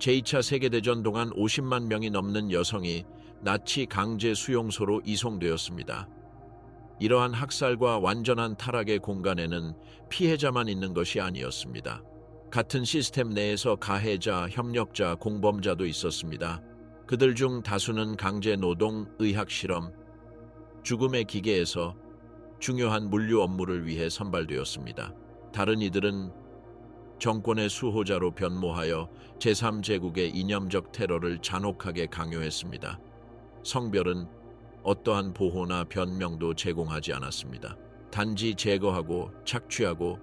제2차 세계대전 동안 50만 명이 넘는 여성이 나치 강제 수용소로 이송되었습니다. 이러한 학살과 완전한 타락의 공간에는 피해자만 있는 것이 아니었습니다. 같은 시스템 내에서 가해자, 협력자, 공범자도 있었습니다. 그들 중 다수는 강제 노동, 의학 실험, 죽음의 기계에서 중요한 물류 업무를 위해 선발되었습니다. 다른 이들은 정권의 수호자로 변모하여 제3제국의 이념적 테러를 잔혹하게 강요했습니다. 성별은 어떠한 보호나 변명도 제공하지 않았습니다. 단지 제거하고 착취하고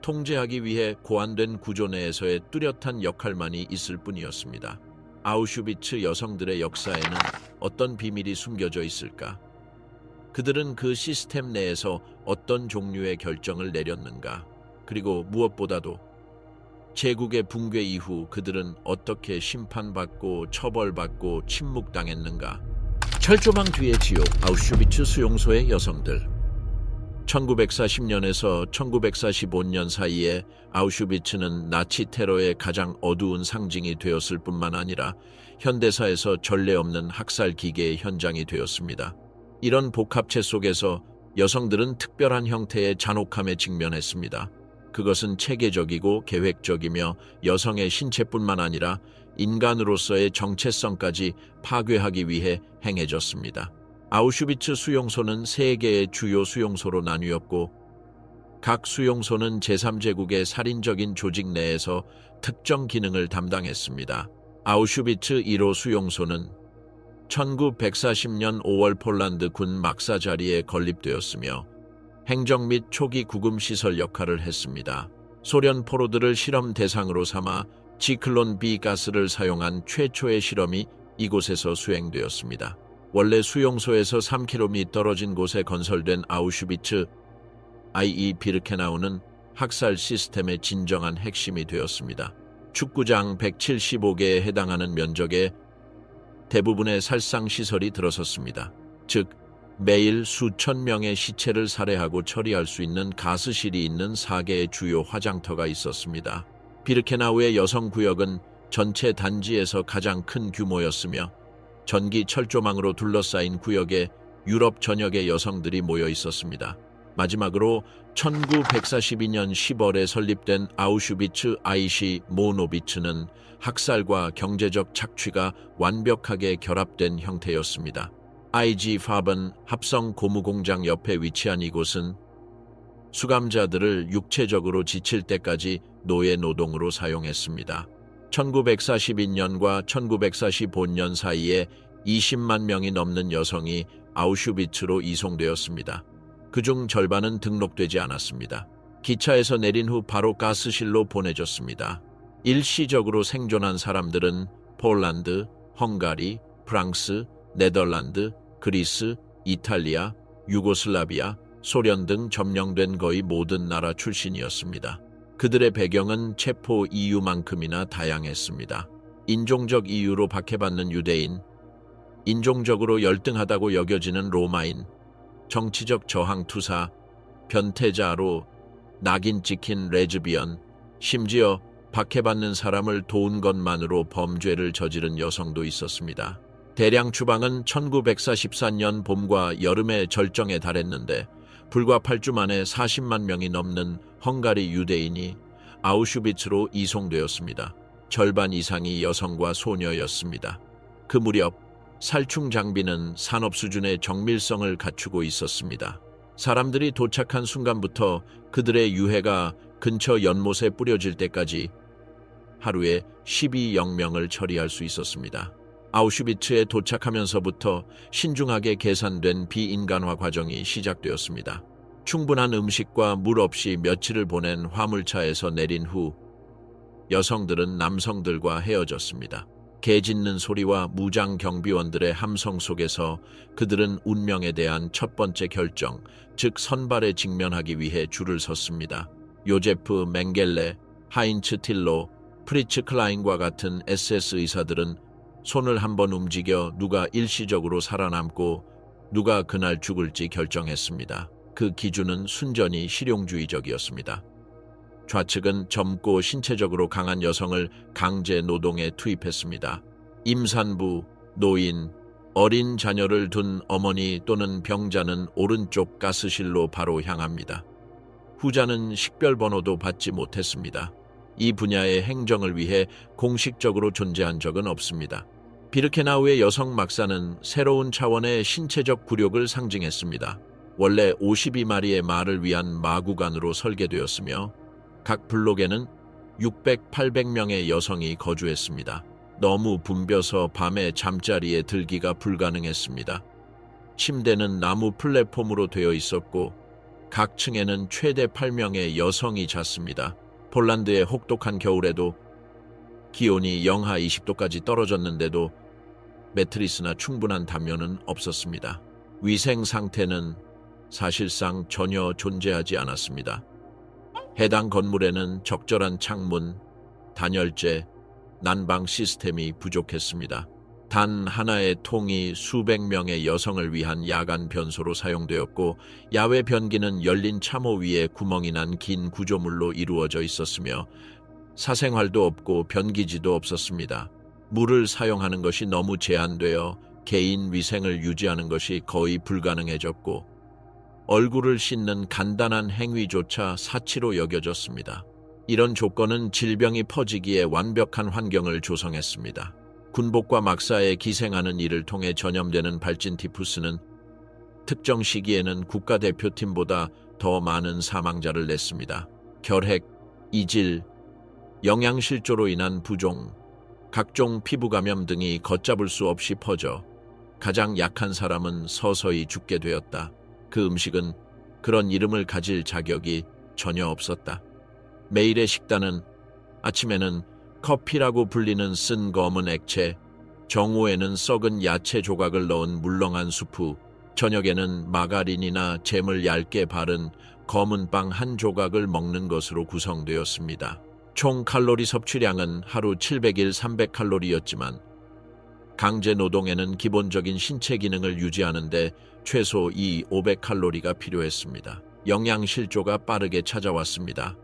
통제하기 위해 고안된 구조 내에서의 뚜렷한 역할만이 있을 뿐이었습니다. 아우슈비츠 여성들의 역사에는 어떤 비밀이 숨겨져 있을까? 그들은 그 시스템 내에서 어떤 종류의 결정을 내렸는가? 그리고 무엇보다도 제국의 붕괴 이후 그들은 어떻게 심판받고 처벌받고 침묵당했는가? 철조망 뒤의 지옥, 아우슈비츠 수용소의 여성들. 1940년에서 1945년 사이에 아우슈비츠는 나치 테러의 가장 어두운 상징이 되었을 뿐만 아니라 현대사에서 전례 없는 학살 기계의 현장이 되었습니다. 이런 복합체 속에서 여성들은 특별한 형태의 잔혹함에 직면했습니다. 그것은 체계적이고 계획적이며 여성의 신체뿐만 아니라 인간으로서의 정체성까지 파괴하기 위해 행해졌습니다. 아우슈비츠 수용소는 3개의 주요 수용소로 나뉘었고 각 수용소는 제3제국의 살인적인 조직 내에서 특정 기능을 담당했습니다. 아우슈비츠 1호 수용소는 1940년 5월 폴란드 군 막사 자리에 건립되었으며 행정 및 초기 구금 시설 역할을 했습니다. 소련 포로들을 실험 대상으로 삼아 지클론 B 가스를 사용한 최초의 실험이 이곳에서 수행되었습니다. 원래 수용소에서 3km 떨어진 곳에 건설된 아우슈비츠 i.e. 비르케나우는 학살 시스템의 진정한 핵심이 되었습니다. 축구장 175개에 해당하는 면적에 대부분의 살상시설이 들어섰습니다. 즉, 매일 수천 명의 시체를 살해하고 처리할 수 있는 가스실이 있는 4개의 주요 화장터가 있었습니다. 비르케나우의 여성구역은 전체 단지에서 가장 큰 규모였으며 전기 철조망으로 둘러싸인 구역에 유럽 전역의 여성들이 모여 있었습니다. 마지막으로 1942년 10월에 설립된 아우슈비츠 아이시 모노비츠는 학살과 경제적 착취가 완벽하게 결합된 형태였습니다. IG 파번 합성 고무공장 옆에 위치한 이곳은 수감자들을 육체적으로 지칠 때까지 노예 노동으로 사용했습니다. 1942년과 1945년 사이에 20만 명이 넘는 여성이 아우슈비츠로 이송되었습니다. 그중 절반은 등록되지 않았습니다. 기차에서 내린 후 바로 가스실로 보내졌습니다. 일시적으로 생존한 사람들은 폴란드, 헝가리, 프랑스, 네덜란드, 그리스, 이탈리아, 유고슬라비아, 소련 등 점령된 거의 모든 나라 출신이었습니다. 그들의 배경은 체포 이유만큼이나 다양했습니다. 인종적 이유로 박해받는 유대인, 인종적으로 열등하다고 여겨지는 로마인, 정치적 저항 투사, 변태자로 낙인 찍힌 레즈비언, 심지어 박해받는 사람을 도운 것만으로 범죄를 저지른 여성도 있었습니다. 대량 추방은 1944년 봄과 여름에 절정에 달했는데 불과 8주 만에 40만 명이 넘는 헝가리 유대인이 아우슈비츠로 이송되었습니다. 절반 이상이 여성과 소녀였습니다. 그 무렵 살충 장비는 산업 수준의 정밀성을 갖추고 있었습니다. 사람들이 도착한 순간부터 그들의 유해가 근처 연못에 뿌려질 때까지 하루에 12영명을 처리할 수 있었습니다. 아우슈비츠에 도착하면서부터 신중하게 계산된 비인간화 과정이 시작되었습니다. 충분한 음식과 물 없이 며칠을 보낸 화물차에서 내린 후 여성들은 남성들과 헤어졌습니다. 개 짖는 소리와 무장 경비원들의 함성 속에서 그들은 운명에 대한 첫 번째 결정, 즉 선발에 직면하기 위해 줄을 섰습니다. 요제프 맹겔레, 하인츠 틸로, 프리츠 클라인과 같은 SS 의사들은 손을 한번 움직여 누가 일시적으로 살아남고 누가 그날 죽을지 결정했습니다. 그 기준은 순전히 실용주의적이었습니다. 좌측은 젊고 신체적으로 강한 여성을 강제 노동에 투입했습니다. 임산부, 노인, 어린 자녀를 둔 어머니 또는 병자는 오른쪽 가스실로 바로 향합니다. 후자는 식별번호도 받지 못했습니다. 이 분야의 행정을 위해 공식적으로 존재한 적은 없습니다. 비르케나우의 여성 막사는 새로운 차원의 신체적 굴욕을 상징했습니다. 원래 52마리의 말을 위한 마구간으로 설계되었으며 각 블록에는 600, 800명의 여성이 거주했습니다. 너무 붐벼서 밤에 잠자리에 들기가 불가능했습니다. 침대는 나무 플랫폼으로 되어 있었고 각 층에는 최대 8명의 여성이 잤습니다. 폴란드의 혹독한 겨울에도 기온이 영하 20도까지 떨어졌는데도 매트리스나 충분한 담요는 없었습니다. 위생 상태는 사실상 전혀 존재하지 않았습니다. 해당 건물에는 적절한 창문, 단열재, 난방 시스템이 부족했습니다. 단 하나의 통이 수백 명의 여성을 위한 야간 변소로 사용되었고 야외 변기는 열린 참호 위에 구멍이 난 긴 구조물로 이루어져 있었으며 사생활도 없고 변기지도 없었습니다. 물을 사용하는 것이 너무 제한되어 개인 위생을 유지하는 것이 거의 불가능해졌고 얼굴을 씻는 간단한 행위조차 사치로 여겨졌습니다. 이런 조건은 질병이 퍼지기에 완벽한 환경을 조성했습니다. 군복과 막사에 기생하는 일을 통해 전염되는 발진 티푸스는 특정 시기에는 국가대표팀보다 더 많은 사망자를 냈습니다. 결핵, 이질, 영양실조로 인한 부종, 각종 피부 감염 등이 걷잡을 수 없이 퍼져 가장 약한 사람은 서서히 죽게 되었다. 그 음식은 그런 이름을 가질 자격이 전혀 없었다. 매일의 식단은 아침에는 커피라고 불리는 쓴 검은 액체, 정오에는 썩은 야채 조각을 넣은 물렁한 수프, 저녁에는 마가린이나 잼을 얇게 바른 검은 빵 한 조각을 먹는 것으로 구성되었습니다. 총 칼로리 섭취량은 하루 700일 300칼로리였지만 강제 노동에는 기본적인 신체 기능을 유지하는데 최소 500칼로리가 필요했습니다. 영양실조가 빠르게 찾아왔습니다.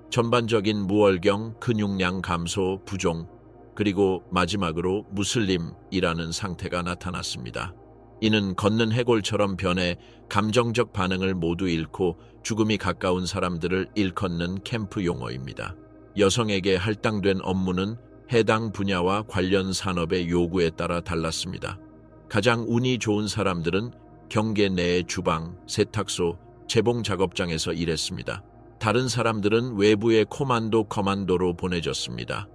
전반적인 무월경, 근육량 감소, 부종, 그리고 마지막으로 무슬림이라는 상태가 나타났습니다. 이는 걷는 해골처럼 변해 감정적 반응을 모두 잃고 죽음이 가까운 사람들을 일컫는 캠프 용어입니다. 여성에게 할당된 업무는 해당 분야와 관련 산업의 요구에 따라 달랐습니다. 가장 운이 좋은 사람들은 경계 내의 주방, 세탁소, 재봉 작업장에서 일했습니다. 다른 사람들은 외부의 커만도로 보내졌습니다.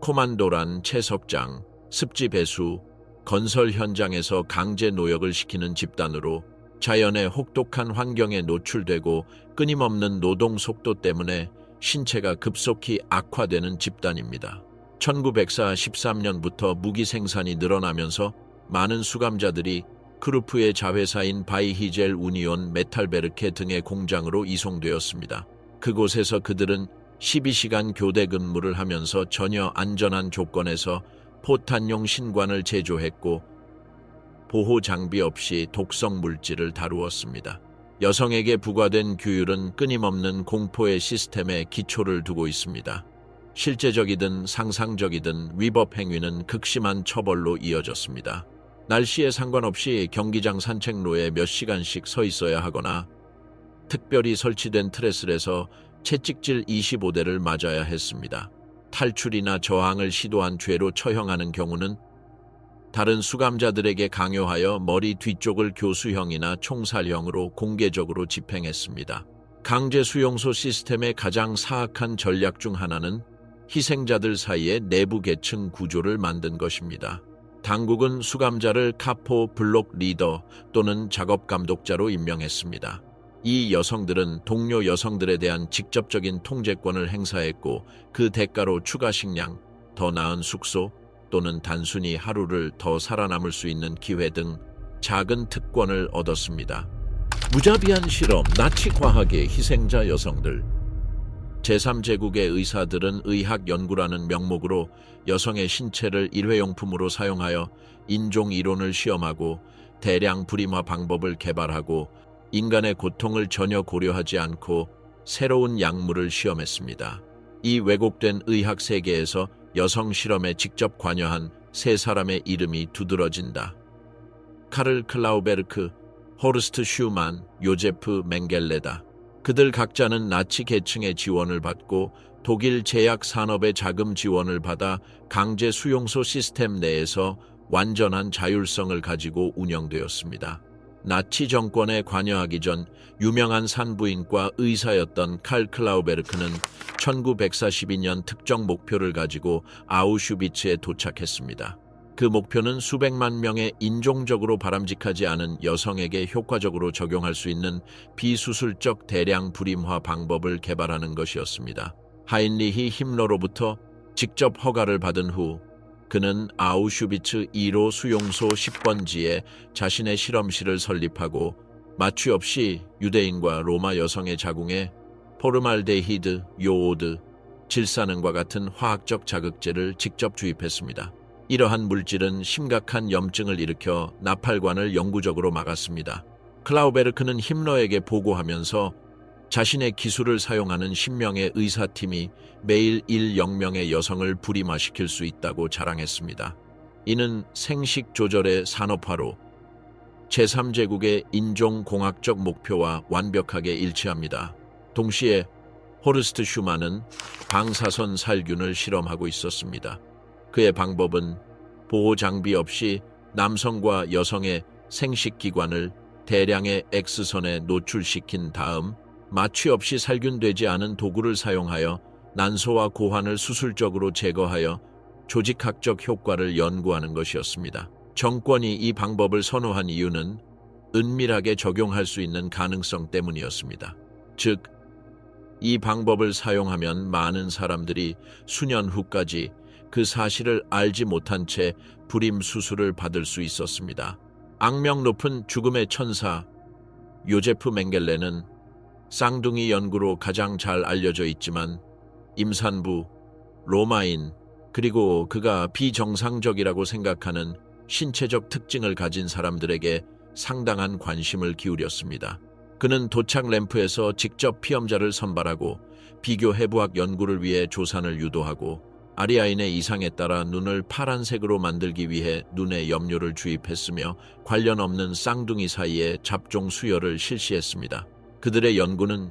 커만도란 채석장, 습지 배수, 건설 현장에서 강제 노역을 시키는 집단으로 자연의 혹독한 환경에 노출되고 끊임없는 노동 속도 때문에 신체가 급속히 악화되는 집단입니다. 1913년부터 무기 생산이 늘어나면서 많은 수감자들이 크루프의 자회사인 바이히젤 우니온 메탈베르케 등의 공장으로 이송되었습니다. 그곳에서 그들은 12시간 교대 근무를 하면서 전혀 안전한 조건에서 포탄용 신관을 제조했고 보호 장비 없이 독성 물질을 다루었습니다. 여성에게 부과된 규율은 끊임없는 공포의 시스템에 기초를 두고 있습니다. 실제적이든 상상적이든 위법 행위는 극심한 처벌로 이어졌습니다. 날씨에 상관없이 경기장 산책로에 몇 시간씩 서 있어야 하거나 특별히 설치된 트레슬에서 채찍질 25대를 맞아야 했습니다. 탈출이나 저항을 시도한 죄로 처형하는 경우는 다른 수감자들에게 강요하여 머리 뒤쪽을 교수형이나 총살형으로 공개적으로 집행했습니다. 강제 수용소 시스템의 가장 사악한 전략 중 하나는 희생자들 사이에 내부 계층 구조를 만든 것입니다. 당국은 수감자를 카포 블록 리더 또는 작업 감독자로 임명했습니다. 이 여성들은 동료 여성들에 대한 직접적인 통제권을 행사했고 그 대가로 추가 식량, 더 나은 숙소 또는 단순히 하루를 더 살아남을 수 있는 기회 등 작은 특권을 얻었습니다. 무자비한 실험, 나치 과학의 희생자 여성들. 제3제국의 의사들은 의학 연구라는 명목으로 여성의 신체를 일회용품으로 사용하여 인종 이론을 시험하고 대량 불임화 방법을 개발하고 인간의 고통을 전혀 고려하지 않고 새로운 약물을 시험했습니다. 이 왜곡된 의학 세계에서 여성 실험에 직접 관여한 세 사람의 이름이 두드러진다. 카를 클라우베르크, 호르스트 슈만, 요제프 맹겔레다. 그들 각자는 나치 계층의 지원을 받고 독일 제약 산업의 자금 지원을 받아 강제 수용소 시스템 내에서 완전한 자율성을 가지고 운영되었습니다. 나치 정권에 관여하기 전 유명한 산부인과 의사였던 칼 클라우베르크는 1942년 특정 목표를 가지고 아우슈비츠에 도착했습니다. 그 목표는 수백만 명의 인종적으로 바람직하지 않은 여성에게 효과적으로 적용할 수 있는 비수술적 대량 불임화 방법을 개발하는 것이었습니다. 하인리히 힘러로부터 직접 허가를 받은 후 그는 아우슈비츠 1호 수용소 10번지에 자신의 실험실을 설립하고 마취 없이 유대인과 로마 여성의 자궁에 포르말데히드, 요오드, 질산응과 같은 화학적 자극제를 직접 주입했습니다. 이러한 물질은 심각한 염증을 일으켜 나팔관을 영구적으로 막았습니다. 클라우베르크는 힘러에게 보고하면서 자신의 기술을 사용하는 10명의 의사팀이 매일 1,000명의 여성을 불임화시킬 수 있다고 자랑했습니다. 이는 생식 조절의 산업화로 제3제국의 인종공학적 목표와 완벽하게 일치합니다. 동시에 호르스트 슈만은 방사선 살균을 실험하고 있었습니다. 그의 방법은 보호 장비 없이 남성과 여성의 생식기관을 대량의 X선에 노출시킨 다음 마취 없이 살균되지 않은 도구를 사용하여 난소와 고환을 수술적으로 제거하여 조직학적 효과를 연구하는 것이었습니다. 정권이 이 방법을 선호한 이유는 은밀하게 적용할 수 있는 가능성 때문이었습니다. 즉, 이 방법을 사용하면 많은 사람들이 수년 후까지 그 사실을 알지 못한 채 불임 수술을 받을 수 있었습니다. 악명 높은 죽음의 천사 요제프 맹겔레는 쌍둥이 연구로 가장 잘 알려져 있지만 임산부, 로마인, 그리고 그가 비정상적이라고 생각하는 신체적 특징을 가진 사람들에게 상당한 관심을 기울였습니다. 그는 도착 램프에서 직접 피험자를 선발하고 비교 해부학 연구를 위해 조산을 유도하고 아리아인의 이상에 따라 눈을 파란색으로 만들기 위해 눈에 염료를 주입했으며 관련 없는 쌍둥이 사이에 잡종 수혈을 실시했습니다. 그들의 연구는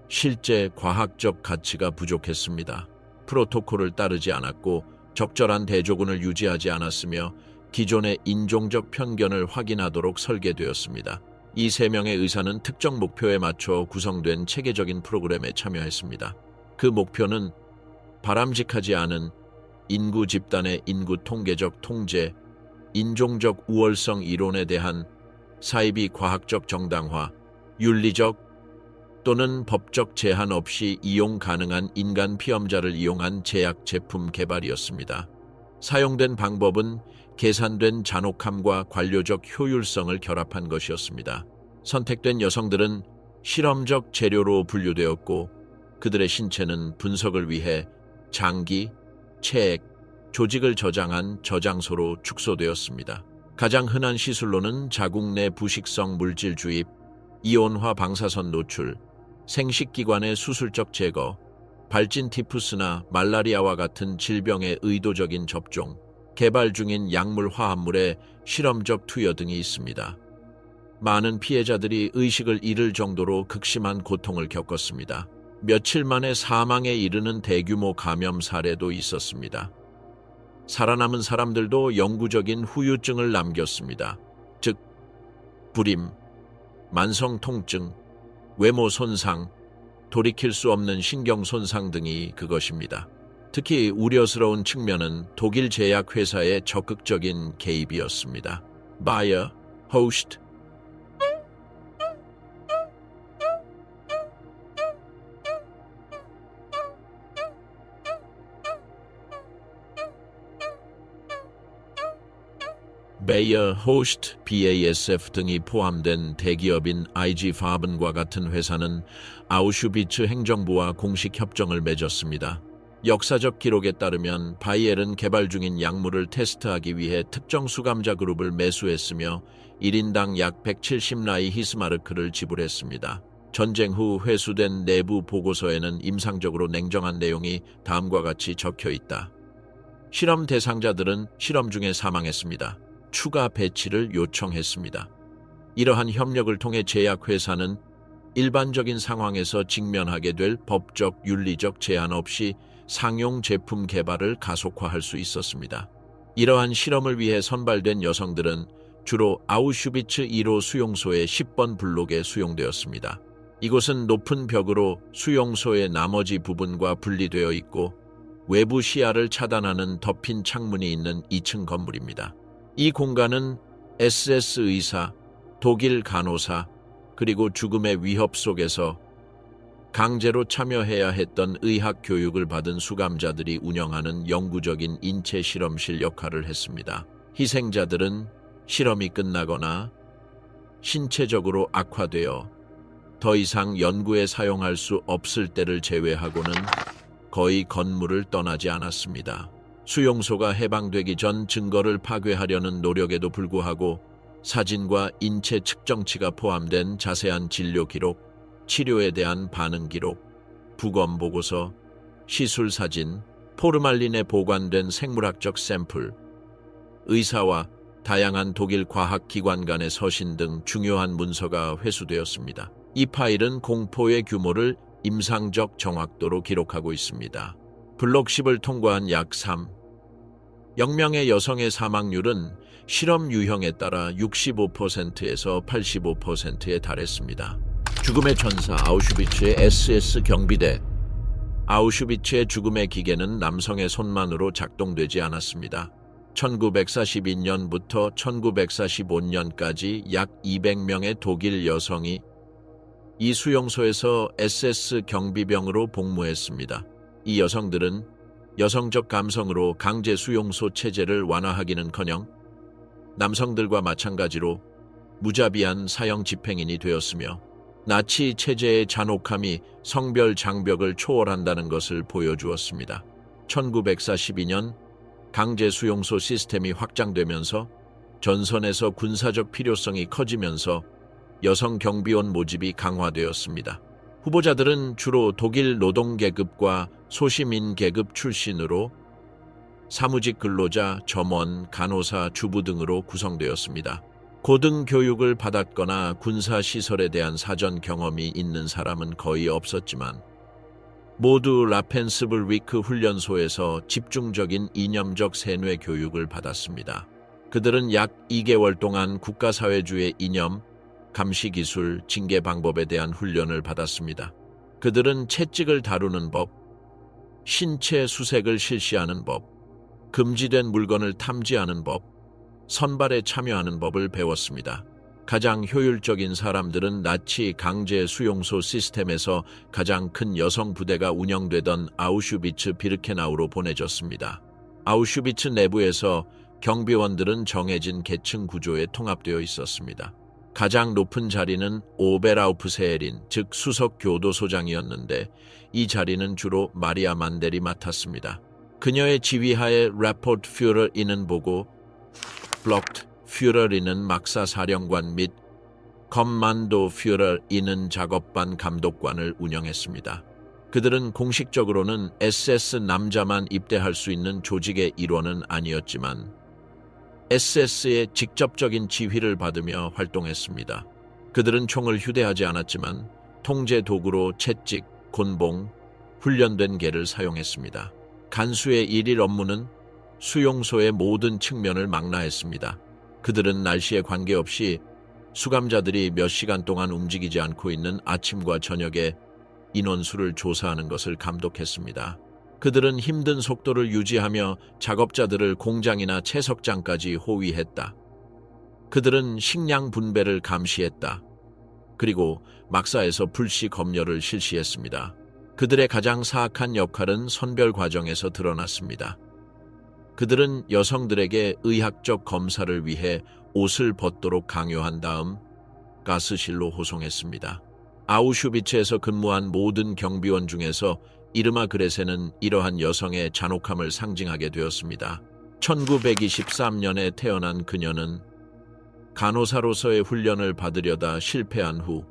실제 과학적 가치가 부족했습니다. 프로토콜을 따르지 않았고 적절한 대조군을 유지하지 않았으며 기존의 인종적 편견을 확인하도록 설계되었습니다. 이 세 명의 의사는 특정 목표에 맞춰 구성된 체계적인 프로그램에 참여했습니다. 그 목표는 바람직하지 않은 인구 집단의 인구 통계적 통제, 인종적 우월성 이론에 대한 사이비 과학적 정당화, 윤리적 또는 법적 제한 없이 이용 가능한 인간 피험자를 이용한 제약 제품 개발이었습니다. 사용된 방법은 계산된 잔혹함과 관료적 효율성을 결합한 것이었습니다. 선택된 여성들은 실험적 재료로 분류되었고 그들의 신체는 분석을 위해 장기, 체액, 조직을 저장한 저장소로 축소되었습니다. 가장 흔한 시술로는 자궁 내 부식성 물질 주입, 이온화 방사선 노출, 생식기관의 수술적 제거, 발진 티푸스나 말라리아와 같은 질병의 의도적인 접종, 개발 중인 약물 화합물의 실험적 투여 등이 있습니다. 많은 피해자들이 의식을 잃을 정도로 극심한 고통을 겪었습니다. 며칠 만에 사망에 이르는 대규모 감염 사례도 있었습니다. 살아남은 사람들도 영구적인 후유증을 남겼습니다. 즉, 불임, 만성 통증, 외모 손상, 돌이킬 수 없는 신경 손상 등이 그것입니다. 특히 우려스러운 측면은 독일 제약 회사의 적극적인 개입이었습니다. 바이어, 호스트, 베이어, 호스트, BASF 등이 포함된 대기업인 IG 파번과 같은 회사는 아우슈비츠 행정부와 공식 협정을 맺었습니다. 역사적 기록에 따르면 바이엘은 개발 중인 약물을 테스트하기 위해 특정 수감자 그룹을 매수했으며 1인당 약 170라이 히스마르크를 지불했습니다. 전쟁 후 회수된 내부 보고서에는 임상적으로 냉정한 내용이 다음과 같이 적혀 있다. 실험 대상자들은 실험 중에 사망했습니다. 추가 배치를 요청했습니다. 이러한 협력을 통해 제약회사는 일반적인 상황에서 직면하게 될 법적, 윤리적 제한 없이 상용 제품 개발을 가속화할 수 있었습니다. 이러한 실험을 위해 선발된 여성들은 주로 아우슈비츠 1호 수용소의 10번 블록에 수용되었습니다. 이곳은 높은 벽으로 수용소의 나머지 부분과 분리되어 있고 외부 시야를 차단하는 덮인 창문이 있는 2층 건물입니다. 이 공간은 SS 의사, 독일 간호사, 그리고 죽음의 위협 속에서 강제로 참여해야 했던 의학 교육을 받은 수감자들이 운영하는 영구적인 인체 실험실 역할을 했습니다. 희생자들은 실험이 끝나거나 신체적으로 악화되어 더 이상 연구에 사용할 수 없을 때를 제외하고는 거의 건물을 떠나지 않았습니다. 수용소가 해방되기 전 증거를 파괴하려는 노력에도 불구하고 사진과 인체 측정치가 포함된 자세한 진료 기록, 치료에 대한 반응 기록, 부검 보고서, 시술 사진, 포르말린에 보관된 생물학적 샘플, 의사와 다양한 독일 과학기관 간의 서신 등 중요한 문서가 회수되었습니다. 이 파일은 공포의 규모를 임상적 정확도로 기록하고 있습니다. 블록 10을 통과한 약 0명의 여성의 사망률은 실험 유형에 따라 65%에서 85%에 달했습니다. 죽음의 천사 아우슈비츠의 SS 경비대. 아우슈비츠의 죽음의 기계는 남성의 손만으로 작동되지 않았습니다. 1942년부터 1945년까지 약 200명의 독일 여성이 이 수용소에서 SS 경비병으로 복무했습니다. 이 여성들은 여성적 감성으로 강제 수용소 체제를 완화하기는커녕 남성들과 마찬가지로 무자비한 사형 집행인이 되었으며 나치 체제의 잔혹함이 성별 장벽을 초월한다는 것을 보여주었습니다. 1942년 강제 수용소 시스템이 확장되면서 전선에서 군사적 필요성이 커지면서 여성 경비원 모집이 강화되었습니다. 후보자들은 주로 독일 노동계급과 소시민 계급 출신으로 사무직 근로자, 점원, 간호사, 주부 등으로 구성되었습니다. 고등교육을 받았거나 군사시설에 대한 사전 경험이 있는 사람은 거의 없었지만 모두 라펜스블위크 훈련소에서 집중적인 이념적 세뇌 교육을 받았습니다. 그들은 약 2개월 동안 국가사회주의 이념, 감시기술, 징계 방법에 대한 훈련을 받았습니다. 그들은 채찍을 다루는 법, 신체 수색을 실시하는 법, 금지된 물건을 탐지하는 법, 선발에 참여하는 법을 배웠습니다. 가장 효율적인 사람들은 나치 강제 수용소 시스템에서 가장 큰 여성 부대가 운영되던 아우슈비츠 비르케나우로 보내졌습니다. 아우슈비츠 내부에서 경비원들은 정해진 계층 구조에 통합되어 있었습니다. 가장 높은 자리는 오베라우프세에린, 즉 수석 교도소장이었는데 이 자리는 주로 마리아 만델이 맡았습니다. 그녀의 지휘하에 라포트 퓨러리는 보고, 블록트 퓨러리는 막사 사령관 및 검만도 퓨러리는 작업반 감독관을 운영했습니다. 그들은 공식적으로는 SS 남자만 입대할 수 있는 조직의 일원은 아니었지만 SS의 직접적인 지휘를 받으며 활동했습니다. 그들은 총을 휴대하지 않았지만 통제 도구로 채찍, 곤봉, 훈련된 개를 사용했습니다. 간수의 일일 업무는 수용소의 모든 측면을 망라했습니다. 그들은 날씨에 관계없이 수감자들이 몇 시간 동안 움직이지 않고 있는 아침과 저녁에 인원수를 조사하는 것을 감독했습니다. 그들은 힘든 속도를 유지하며 작업자들을 공장이나 채석장까지 호위했다. 그들은 식량 분배를 감시했다. 그리고 막사에서 불시 검열을 실시했습니다. 그들의 가장 사악한 역할은 선별 과정에서 드러났습니다. 그들은 여성들에게 의학적 검사를 위해 옷을 벗도록 강요한 다음 가스실로 호송했습니다. 아우슈비츠에서 근무한 모든 경비원 중에서 이르마 그레세는 이러한 여성의 잔혹함을 상징하게 되었습니다. 1923년에 태어난 그녀는 간호사로서의 훈련을 받으려다 실패한 후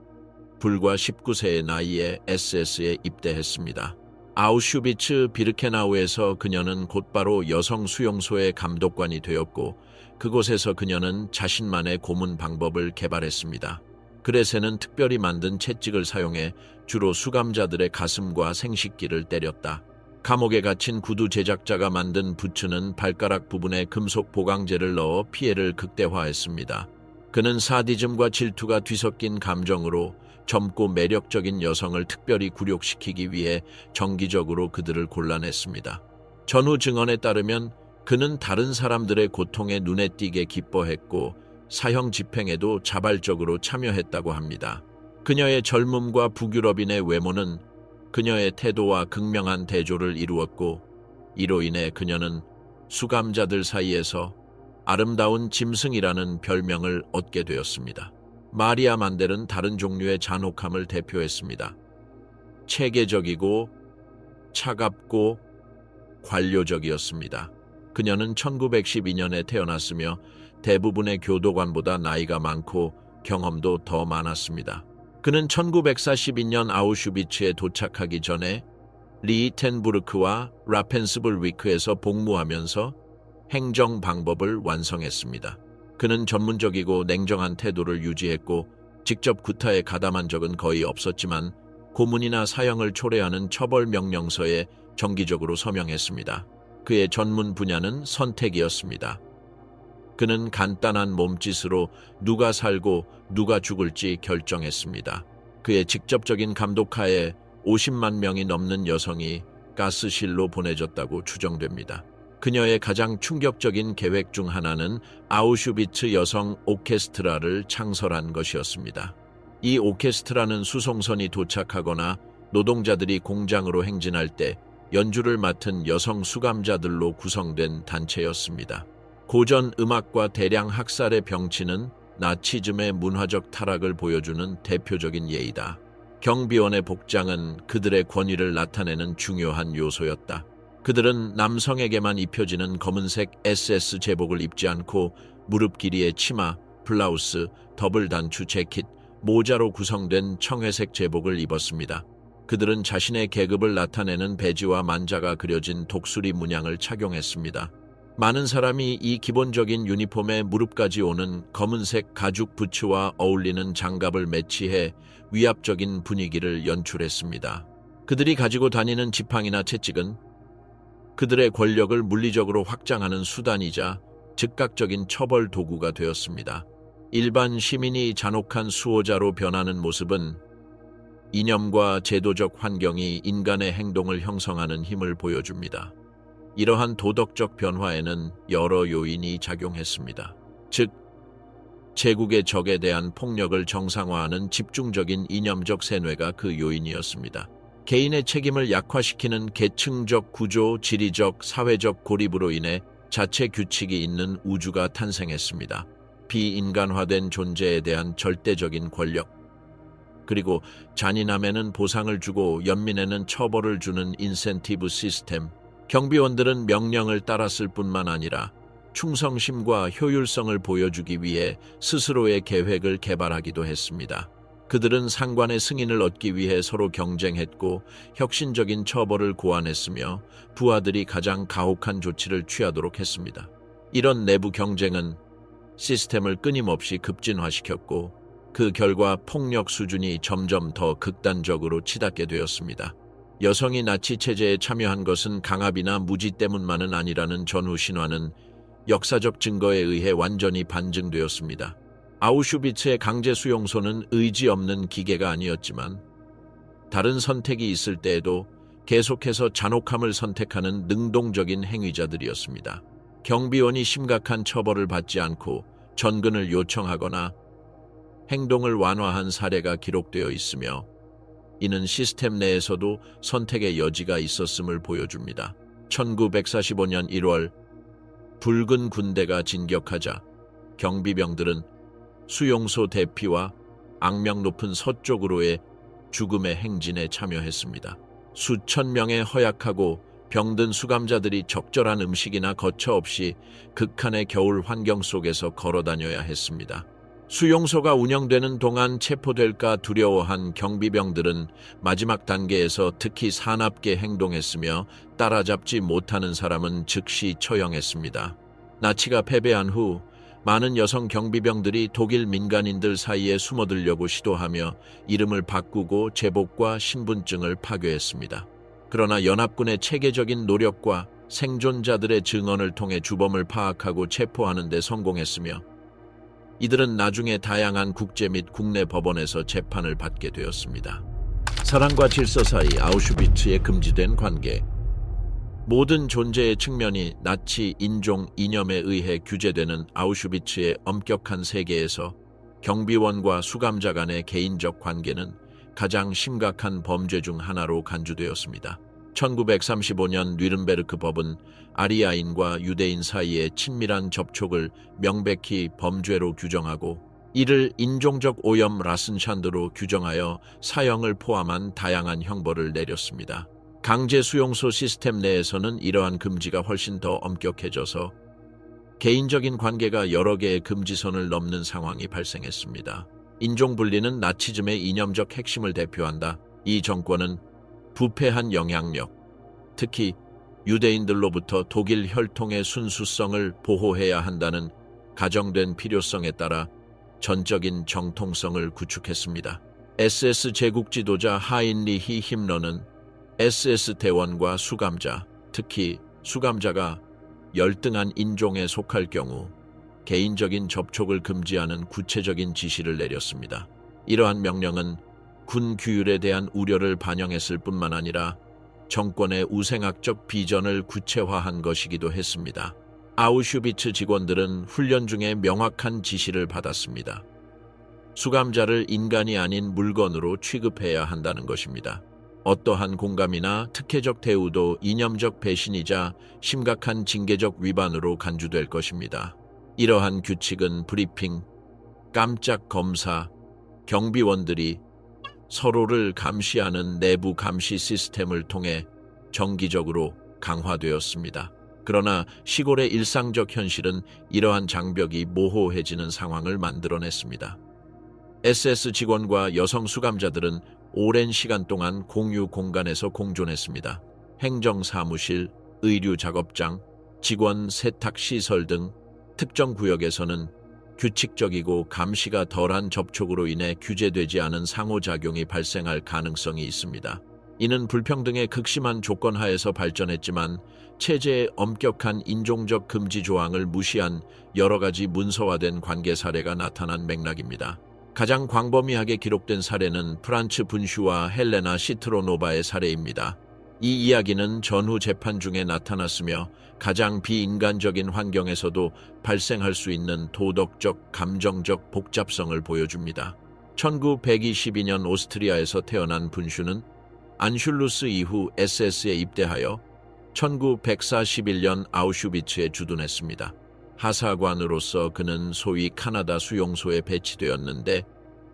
불과 19세의 나이에 SS에 입대했습니다. 아우슈비츠 비르케나우에서 그녀는 곧바로 여성 수용소의 감독관이 되었고 그곳에서 그녀는 자신만의 고문 방법을 개발했습니다. 그레세는 특별히 만든 채찍을 사용해 주로 수감자들의 가슴과 생식기를 때렸다. 감옥에 갇힌 구두 제작자가 만든 부츠는 발가락 부분에 금속 보강제를 넣어 피해를 극대화했습니다. 그는 사디즘과 질투가 뒤섞인 감정으로 젊고 매력적인 여성을 특별히 굴욕시키기 위해 정기적으로 그들을 곤란했습니다. 전후 증언에 따르면 그는 다른 사람들의 고통에 눈에 띄게 기뻐했고 사형 집행에도 자발적으로 참여했다고 합니다. 그녀의 젊음과 북유럽인의 외모는 그녀의 태도와 극명한 대조를 이루었고 이로 인해 그녀는 수감자들 사이에서 아름다운 짐승이라는 별명을 얻게 되었습니다. 마리아 만델은 다른 종류의 잔혹함을 대표했습니다. 체계적이고 차갑고 관료적이었습니다. 그녀는 1912년에 태어났으며 대부분의 교도관보다 나이가 많고 경험도 더 많았습니다. 그는 1942년 아우슈비츠에 도착하기 전에 리히텐부르크와 라펜스불위크에서 복무하면서 행정 방법을 완성했습니다. 그는 전문적이고 냉정한 태도를 유지했고 직접 구타에 가담한 적은 거의 없었지만 고문이나 사형을 초래하는 처벌 명령서에 정기적으로 서명했습니다. 그의 전문 분야는 선택이었습니다. 그는 간단한 몸짓으로 누가 살고 누가 죽을지 결정했습니다. 그의 직접적인 감독하에 50만 명이 넘는 여성이 가스실로 보내졌다고 추정됩니다. 그녀의 가장 충격적인 계획 중 하나는 아우슈비츠 여성 오케스트라를 창설한 것이었습니다. 이 오케스트라는 수송선이 도착하거나 노동자들이 공장으로 행진할 때 연주를 맡은 여성 수감자들로 구성된 단체였습니다. 고전 음악과 대량 학살의 병치는 나치즘의 문화적 타락을 보여주는 대표적인 예이다. 경비원의 복장은 그들의 권위를 나타내는 중요한 요소였다. 그들은 남성에게만 입혀지는 검은색 SS 제복을 입지 않고 무릎 길이의 치마, 블라우스, 더블 단추 재킷, 모자로 구성된 청회색 제복을 입었습니다. 그들은 자신의 계급을 나타내는 배지와 만자가 그려진 독수리 문양을 착용했습니다. 많은 사람이 이 기본적인 유니폼에 무릎까지 오는 검은색 가죽 부츠와 어울리는 장갑을 매치해 위압적인 분위기를 연출했습니다. 그들이 가지고 다니는 지팡이나 채찍은 그들의 권력을 물리적으로 확장하는 수단이자 즉각적인 처벌 도구가 되었습니다. 일반 시민이 잔혹한 수호자로 변하는 모습은 이념과 제도적 환경이 인간의 행동을 형성하는 힘을 보여줍니다. 이러한 도덕적 변화에는 여러 요인이 작용했습니다. 즉, 제국의 적에 대한 폭력을 정상화하는 집중적인 이념적 세뇌가 그 요인이었습니다. 개인의 책임을 약화시키는 계층적 구조, 지리적, 사회적 고립으로 인해 자체 규칙이 있는 우주가 탄생했습니다. 비인간화된 존재에 대한 절대적인 권력, 그리고 잔인함에는 보상을 주고 연민에는 처벌을 주는 인센티브 시스템. 경비원들은 명령을 따랐을 뿐만 아니라 충성심과 효율성을 보여주기 위해 스스로의 계획을 개발하기도 했습니다. 그들은 상관의 승인을 얻기 위해 서로 경쟁했고 혁신적인 처벌을 고안했으며 부하들이 가장 가혹한 조치를 취하도록 했습니다. 이런 내부 경쟁은 시스템을 끊임없이 급진화시켰고 그 결과 폭력 수준이 점점 더 극단적으로 치닫게 되었습니다. 여성이 나치 체제에 참여한 것은 강압이나 무지 때문만은 아니라는 전후 신화는 역사적 증거에 의해 완전히 반증되었습니다. 아우슈비츠의 강제 수용소는 의지 없는 기계가 아니었지만 다른 선택이 있을 때에도 계속해서 잔혹함을 선택하는 능동적인 행위자들이었습니다. 경비원이 심각한 처벌을 받지 않고 전근을 요청하거나 행동을 완화한 사례가 기록되어 있으며 이는 시스템 내에서도 선택의 여지가 있었음을 보여줍니다. 1945년 1월 붉은 군대가 진격하자 경비병들은 수용소 대피와 악명 높은 서쪽으로의 죽음의 행진에 참여했습니다. 수천 명의 허약하고 병든 수감자들이 적절한 음식이나 거처 없이 극한의 겨울 환경 속에서 걸어 다녀야 했습니다. 수용소가 운영되는 동안 체포될까 두려워한 경비병들은 마지막 단계에서 특히 사납게 행동했으며 따라잡지 못하는 사람은 즉시 처형했습니다. 나치가 패배한 후 많은 여성 경비병들이 독일 민간인들 사이에 숨어들려고 시도하며 이름을 바꾸고 제복과 신분증을 파괴했습니다. 그러나 연합군의 체계적인 노력과 생존자들의 증언을 통해 주범을 파악하고 체포하는 데 성공했으며 이들은 나중에 다양한 국제 및 국내 법원에서 재판을 받게 되었습니다. 사랑과 질서 사이 아우슈비츠의 금지된 관계. 모든 존재의 측면이 나치 인종 이념에 의해 규제되는 아우슈비츠의 엄격한 세계에서 경비원과 수감자 간의 개인적 관계는 가장 심각한 범죄 중 하나로 간주되었습니다. 1935년 뉘른베르크 법은 아리아인과 유대인 사이의 친밀한 접촉을 명백히 범죄로 규정하고 이를 인종적 오염 라슨샨드로 규정하여 사형을 포함한 다양한 형벌을 내렸습니다. 강제 수용소 시스템 내에서는 이러한 금지가 훨씬 더 엄격해져서 개인적인 관계가 여러 개의 금지선을 넘는 상황이 발생했습니다. 인종분리는 나치즘의 이념적 핵심을 대표한다. 이 정권은 부패한 영향력, 특히 유대인들로부터 독일 혈통의 순수성을 보호해야 한다는 가정된 필요성에 따라 전적인 정통성을 구축했습니다. SS 제국 지도자 하인리히 힘러는 SS 대원과 수감자, 특히 수감자가 열등한 인종에 속할 경우 개인적인 접촉을 금지하는 구체적인 지시를 내렸습니다. 이러한 명령은 군 규율에 대한 우려를 반영했을 뿐만 아니라 정권의 우생학적 비전을 구체화한 것이기도 했습니다. 아우슈비츠 직원들은 훈련 중에 명확한 지시를 받았습니다. 수감자를 인간이 아닌 물건으로 취급해야 한다는 것입니다. 어떠한 공감이나 특혜적 대우도 이념적 배신이자 심각한 징계적 위반으로 간주될 것입니다. 이러한 규칙은 브리핑, 깜짝 검사, 경비원들이 서로를 감시하는 내부 감시 시스템을 통해 정기적으로 강화되었습니다. 그러나 시골의 일상적 현실은 이러한 장벽이 모호해지는 상황을 만들어냈습니다. SS 직원과 여성 수감자들은 오랜 시간 동안 공유 공간에서 공존했습니다. 행정사무실, 의류작업장, 직원 세탁시설 등 특정 구역에서는 규칙적이고 감시가 덜한 접촉으로 인해 규제되지 않은 상호작용이 발생할 가능성이 있습니다. 이는 불평등의 극심한 조건 하에서 발전했지만 체제의 엄격한 인종적 금지 조항을 무시한 여러 가지 문서화된 관계 사례가 나타난 맥락입니다. 가장 광범위하게 기록된 사례는 프란츠 분슈와 헬레나 시트로노바의 사례입니다. 이 이야기는 전후 재판 중에 나타났으며 가장 비인간적인 환경에서도 발생할 수 있는 도덕적, 감정적 복잡성을 보여줍니다. 1922년 오스트리아에서 태어난 분슈는 안슐루스 이후 SS에 입대하여 1941년 아우슈비츠에 주둔했습니다. 하사관으로서 그는 소위 카나다 수용소에 배치되었는데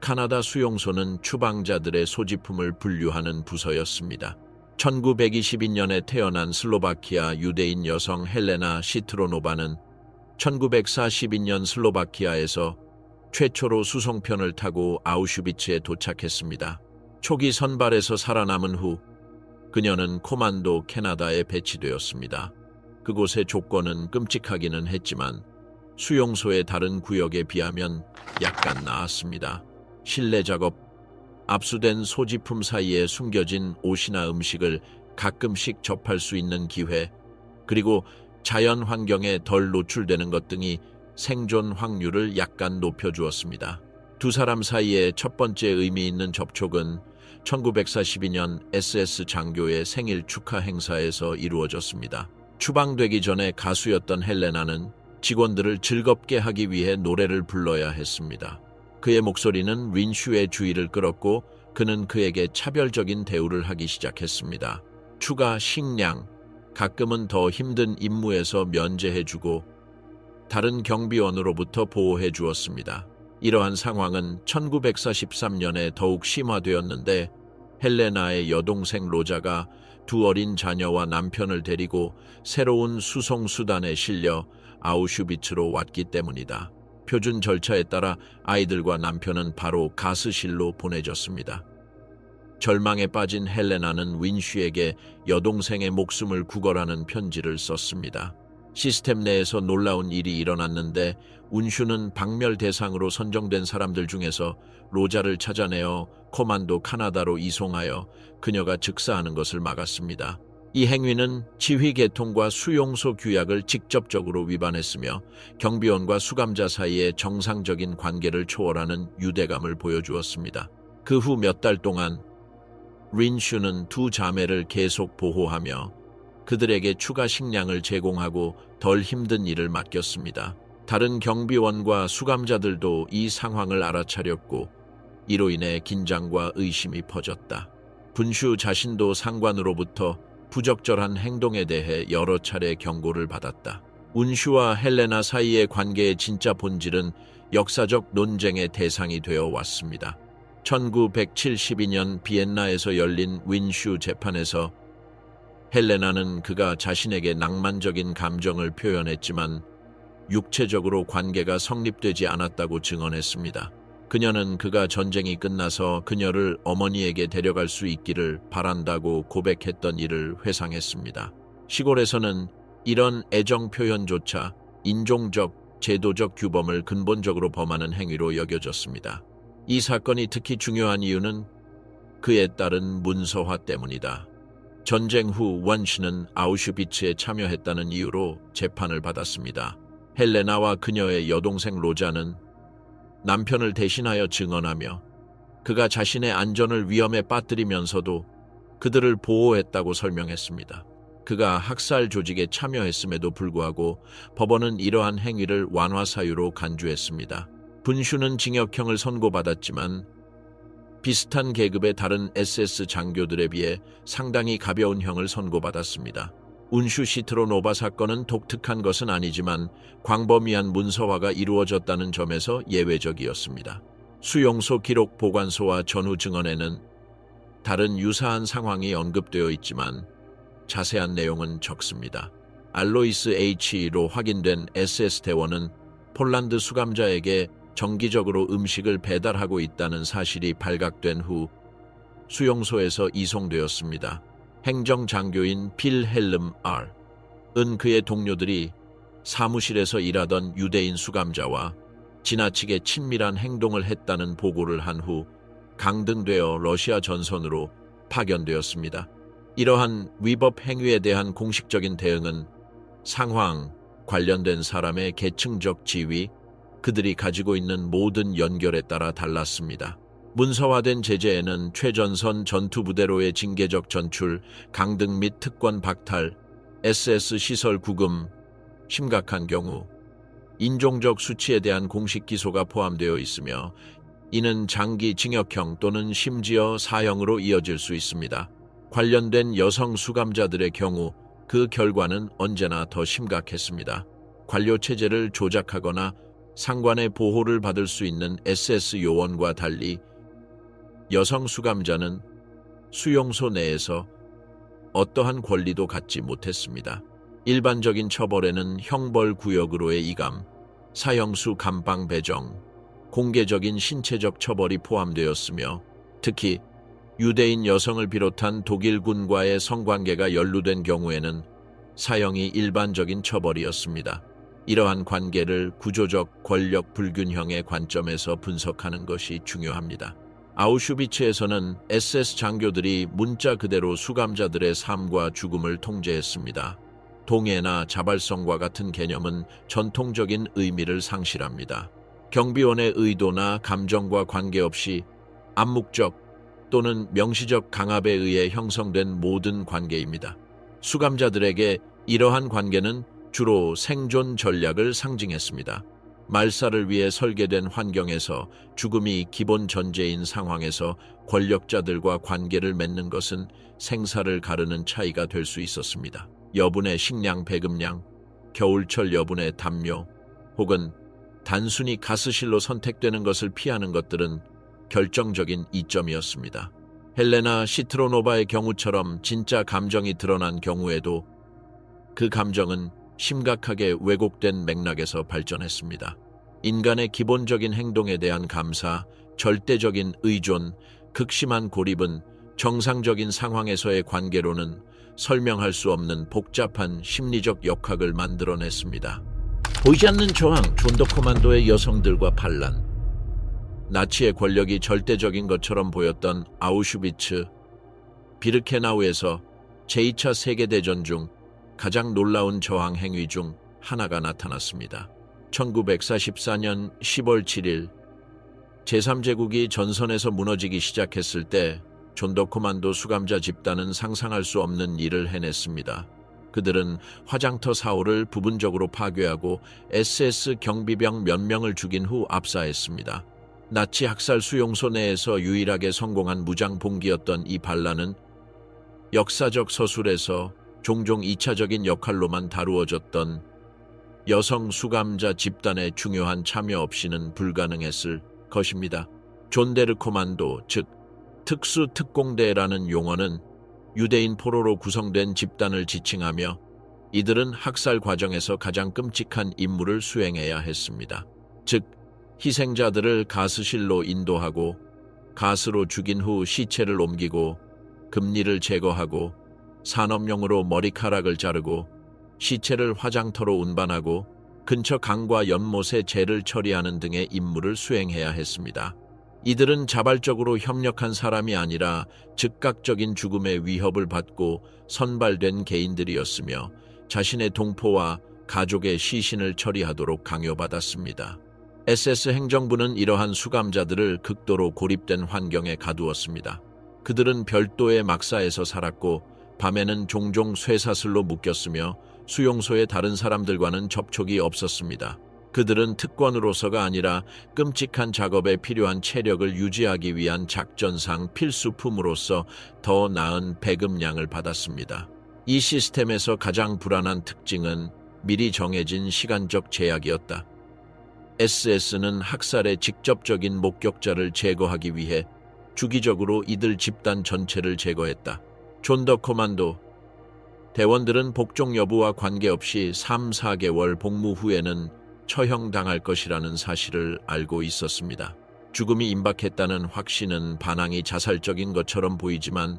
카나다 수용소는 추방자들의 소지품을 분류하는 부서였습니다. 1922년에 태어난 슬로바키아 유대인 여성 헬레나 시트로노바는 1942년 슬로바키아에서 최초로 수송편을 타고 아우슈비츠에 도착했습니다. 초기 선발에서 살아남은 후 그녀는 코만도 캐나다에 배치되었습니다. 그곳의 조건은 끔찍하기는 했지만 수용소의 다른 구역에 비하면 약간 나았습니다. 실내 작업, 압수된 소지품 사이에 숨겨진 옷이나 음식을 가끔씩 접할 수 있는 기회, 그리고 자연 환경에 덜 노출되는 것 등이 생존 확률을 약간 높여주었습니다. 두 사람 사이의 첫 번째 의미 있는 접촉은 1942년 SS 장교의 생일 축하 행사에서 이루어졌습니다. 추방되기 전에 가수였던 헬레나는 직원들을 즐겁게 하기 위해 노래를 불러야 했습니다. 그의 목소리는 윈슈의 주의를 끌었고 그는 그에게 차별적인 대우를 하기 시작했습니다. 추가 식량, 가끔은 더 힘든 임무에서 면제해주고 다른 경비원으로부터 보호해 주었습니다. 이러한 상황은 1943년에 더욱 심화되었는데 헬레나의 여동생 로자가 두 어린 자녀와 남편을 데리고 새로운 수송수단에 실려 아우슈비츠로 왔기 때문이다. 표준 절차에 따라 아이들과 남편은 바로 가스실로 보내졌습니다. 절망에 빠진 헬레나는 윈슈에게 여동생의 목숨을 구걸하는 편지를 썼습니다. 시스템 내에서 놀라운 일이 일어났는데 운슈는 박멸 대상으로 선정된 사람들 중에서 로자를 찾아내어 코만도 카나다로 이송하여 그녀가 즉사하는 것을 막았습니다. 이 행위는 지휘 계통과 수용소 규약을 직접적으로 위반했으며 경비원과 수감자 사이의 정상적인 관계를 초월하는 유대감을 보여주었습니다. 그 후 몇 달 동안 린슈는 두 자매를 계속 보호하며 그들에게 추가 식량을 제공하고 덜 힘든 일을 맡겼습니다. 다른 경비원과 수감자들도 이 상황을 알아차렸고 이로 인해 긴장과 의심이 퍼졌다. 분슈 자신도 상관으로부터 부적절한 행동에 대해 여러 차례 경고를 받았다. 운슈와 헬레나 사이의 관계의 진짜 본질은 역사적 논쟁의 대상이 되어 왔습니다. 1972년 비엔나에서 열린 윈슈 재판에서 헬레나는 그가 자신에게 낭만적인 감정을 표현했지만 육체적으로 관계가 성립되지 않았다고 증언했습니다. 그녀는 그가 전쟁이 끝나서 그녀를 어머니에게 데려갈 수 있기를 바란다고 고백했던 일을 회상했습니다. 시골에서는 이런 애정 표현조차 인종적, 제도적 규범을 근본적으로 범하는 행위로 여겨졌습니다. 이 사건이 특히 중요한 이유는 그에 따른 문서화 때문이다. 전쟁 후 원씨는 아우슈비츠에 참여했다는 이유로 재판을 받았습니다. 헬레나와 그녀의 여동생 로자는 남편을 대신하여 증언하며 그가 자신의 안전을 위험에 빠뜨리면서도 그들을 보호했다고 설명했습니다. 그가 학살 조직에 참여했음에도 불구하고 법원은 이러한 행위를 완화 사유로 간주했습니다. 분슈는 징역형을 선고받았지만 비슷한 계급의 다른 SS 장교들에 비해 상당히 가벼운 형을 선고받았습니다. 운슈 시트로노바 사건은 독특한 것은 아니지만 광범위한 문서화가 이루어졌다는 점에서 예외적이었습니다. 수용소 기록 보관소와 전후 증언에는 다른 유사한 상황이 언급되어 있지만 자세한 내용은 적습니다. 알로이스 H로 확인된 SS 대원은 폴란드 수감자에게 정기적으로 음식을 배달하고 있다는 사실이 발각된 후 수용소에서 이송되었습니다. 행정장교인 필헬름 R은 그의 동료들이 사무실에서 일하던 유대인 수감자와 지나치게 친밀한 행동을 했다는 보고를 한 후 강등되어 러시아 전선으로 파견되었습니다. 이러한 위법 행위에 대한 공식적인 대응은 상황, 관련된 사람의 계층적 지위, 그들이 가지고 있는 모든 연결에 따라 달랐습니다. 문서화된 제재에는 최전선 전투부대로의 징계적 전출, 강등 및 특권 박탈, SS 시설 구금, 심각한 경우, 인종적 수치에 대한 공식 기소가 포함되어 있으며 이는 장기 징역형 또는 심지어 사형으로 이어질 수 있습니다. 관련된 여성 수감자들의 경우 그 결과는 언제나 더 심각했습니다. 관료체제를 조작하거나 상관의 보호를 받을 수 있는 SS 요원과 달리 여성 수감자는 수용소 내에서 어떠한 권리도 갖지 못했습니다. 일반적인 처벌에는 형벌 구역으로의 이감, 사형수 감방 배정, 공개적인 신체적 처벌이 포함되었으며 특히 유대인 여성을 비롯한 독일군과의 성관계가 연루된 경우에는 사형이 일반적인 처벌이었습니다. 이러한 관계를 구조적 권력 불균형의 관점에서 분석하는 것이 중요합니다. 아우슈비츠에서는 SS 장교들이 문자 그대로 수감자들의 삶과 죽음을 통제했습니다. 동해나 자발성과 같은 개념은 전통적인 의미를 상실합니다. 경비원의 의도나 감정과 관계없이 암묵적 또는 명시적 강압에 의해 형성된 모든 관계입니다. 수감자들에게 이러한 관계는 주로 생존 전략을 상징했습니다. 말살을 위해 설계된 환경에서 죽음이 기본 전제인 상황에서 권력자들과 관계를 맺는 것은 생사를 가르는 차이가 될 수 있었습니다. 여분의 식량 배급량, 겨울철 여분의 담요, 혹은 단순히 가스실로 선택되는 것을 피하는 것들은 결정적인 이점이었습니다. 헬레나 시트로노바의 경우처럼 진짜 감정이 드러난 경우에도 그 감정은 심각하게 왜곡된 맥락에서 발전했습니다. 인간의 기본적인 행동에 대한 감사, 절대적인 의존, 극심한 고립은 정상적인 상황에서의 관계로는 설명할 수 없는 복잡한 심리적 역학을 만들어냈습니다. 보이지 않는 저항, 존더 코만도의 여성들과 반란. 나치의 권력이 절대적인 것처럼 보였던 아우슈비츠, 비르케나우에서 제2차 세계대전 중 가장 놀라운 저항 행위 중 하나가 나타났습니다. 1944년 10월 7일 제3제국이 전선에서 무너지기 시작했을 때 존더 코만도 수감자 집단은 상상할 수 없는 일을 해냈습니다. 그들은 화장터 사호를 부분적으로 파괴하고 SS 경비병 몇 명을 죽인 후 압사했습니다. 나치 학살 수용소 내에서 유일하게 성공한 무장 봉기였던 이 반란은 역사적 서술에서 종종 2차적인 역할로만 다루어졌던 여성 수감자 집단의 중요한 참여 없이는 불가능했을 것입니다. 존데르 코만도, 즉 특수특공대라는 용어는 유대인 포로로 구성된 집단을 지칭하며 이들은 학살 과정에서 가장 끔찍한 임무를 수행해야 했습니다. 즉 희생자들을 가스실로 인도하고 가스로 죽인 후 시체를 옮기고 금리를 제거하고 산업용으로 머리카락을 자르고 시체를 화장터로 운반하고 근처 강과 연못에 재를 처리하는 등의 임무를 수행해야 했습니다. 이들은 자발적으로 협력한 사람이 아니라 즉각적인 죽음의 위협을 받고 선발된 개인들이었으며 자신의 동포와 가족의 시신을 처리하도록 강요받았습니다. SS 행정부는 이러한 수감자들을 극도로 고립된 환경에 가두었습니다. 그들은 별도의 막사에서 살았고 밤에는 종종 쇠사슬로 묶였으며 수용소의 다른 사람들과는 접촉이 없었습니다. 그들은 특권으로서가 아니라 끔찍한 작업에 필요한 체력을 유지하기 위한 작전상 필수품으로서 더 나은 배급량을 받았습니다. 이 시스템에서 가장 불안한 특징은 미리 정해진 시간적 제약이었다. SS는 학살의 직접적인 목격자를 제거하기 위해 주기적으로 이들 집단 전체를 제거했다. 존더 코만도 대원들은 복종 여부와 관계없이 3-4개월 복무 후에는 처형당할 것이라는 사실을 알고 있었습니다. 죽음이 임박했다는 확신은 반항이 자살적인 것처럼 보이지만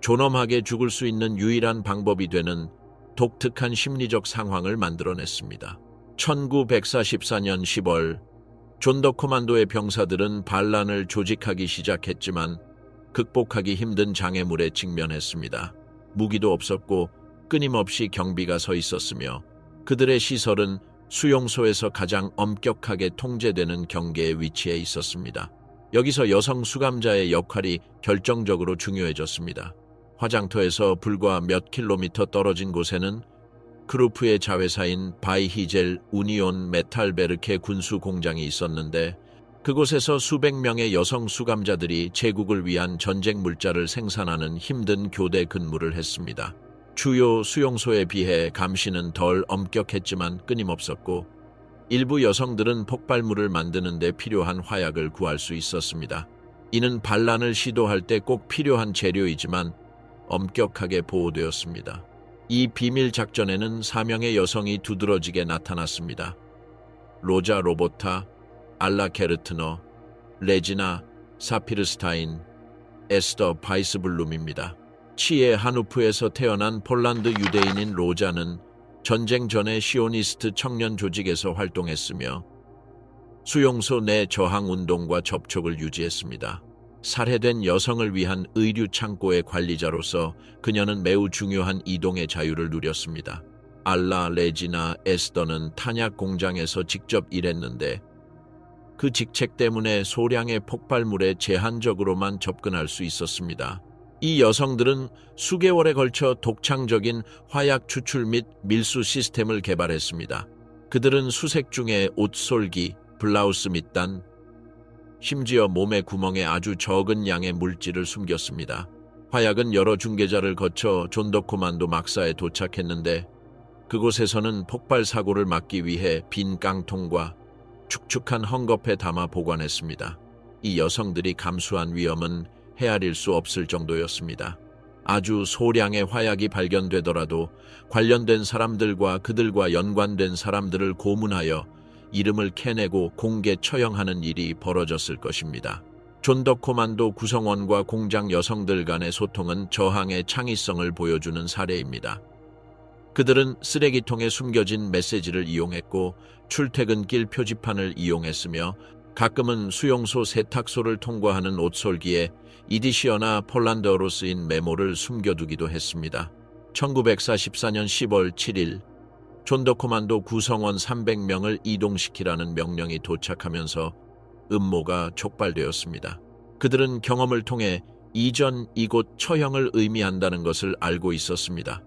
존엄하게 죽을 수 있는 유일한 방법이 되는 독특한 심리적 상황을 만들어냈습니다. 1944년 10월 존더 코만도의 병사들은 반란을 조직하기 시작했지만 극복하기 힘든 장애물에 직면했습니다. 무기도 없었고 끊임없이 경비가 서 있었으며 그들의 시설은 수용소에서 가장 엄격하게 통제되는 경계에 위치해 있었습니다. 여기서 여성 수감자의 역할이 결정적으로 중요해졌습니다. 화장터에서 불과 몇 킬로미터 떨어진 곳에는 크루프의 자회사인 바이히젤 우니온 메탈베르케 군수 공장이 있었는데 그곳에서 수백 명의 여성 수감자들이 제국을 위한 전쟁 물자를 생산하는 힘든 교대 근무를 했습니다. 주요 수용소에 비해 감시는 덜 엄격했지만 끊임없었고 일부 여성들은 폭발물을 만드는 데 필요한 화약을 구할 수 있었습니다. 이는 반란을 시도할 때 꼭 필요한 재료이지만 엄격하게 보호되었습니다. 이 비밀 작전에는 4명의 여성이 두드러지게 나타났습니다. 로자 로보타, 알라 케르트너, 레지나 사피르스타인, 에스더 바이스블룸입니다. 치에 하누프에서 태어난 폴란드 유대인인 로자는 전쟁 전에 시오니스트 청년 조직에서 활동했으며 수용소 내 저항운동과 접촉을 유지했습니다. 살해된 여성을 위한 의류 창고의 관리자로서 그녀는 매우 중요한 이동의 자유를 누렸습니다. 알라, 레지나, 에스더는 탄약 공장에서 직접 일했는데 그 직책 때문에 소량의 폭발물에 제한적으로만 접근할 수 있었습니다. 이 여성들은 수개월에 걸쳐 독창적인 화약 추출 및 밀수 시스템을 개발했습니다. 그들은 수색 중에 옷솔기, 블라우스 밑단, 심지어 몸의 구멍에 아주 적은 양의 물질을 숨겼습니다. 화약은 여러 중개자를 거쳐 존더 코만도 막사에 도착했는데 그곳에서는 폭발 사고를 막기 위해 빈 깡통과 축축한 헝겊에 담아 보관했습니다. 이 여성들이 감수한 위험은 헤아릴 수 없을 정도였습니다. 아주 소량의 화약이 발견되더라도 관련된 사람들과 그들과 연관된 사람들을 고문하여 이름을 캐내고 공개 처형하는 일이 벌어졌을 것입니다. 존더 코만도 구성원과 공장 여성들 간의 소통은 저항의 창의성을 보여주는 사례입니다. 그들은 쓰레기통에 숨겨진 메시지를 이용했고 출퇴근길 표지판을 이용했으며 가끔은 수용소 세탁소를 통과하는 옷솔기에 이디시어나 폴란드어로 쓰인 메모를 숨겨두기도 했습니다. 1944년 10월 7일 존더 코만도 구성원 300명을 이동시키라는 명령이 도착하면서 음모가 촉발되었습니다. 그들은 경험을 통해 이전 이곳 처형을 의미한다는 것을 알고 있었습니다.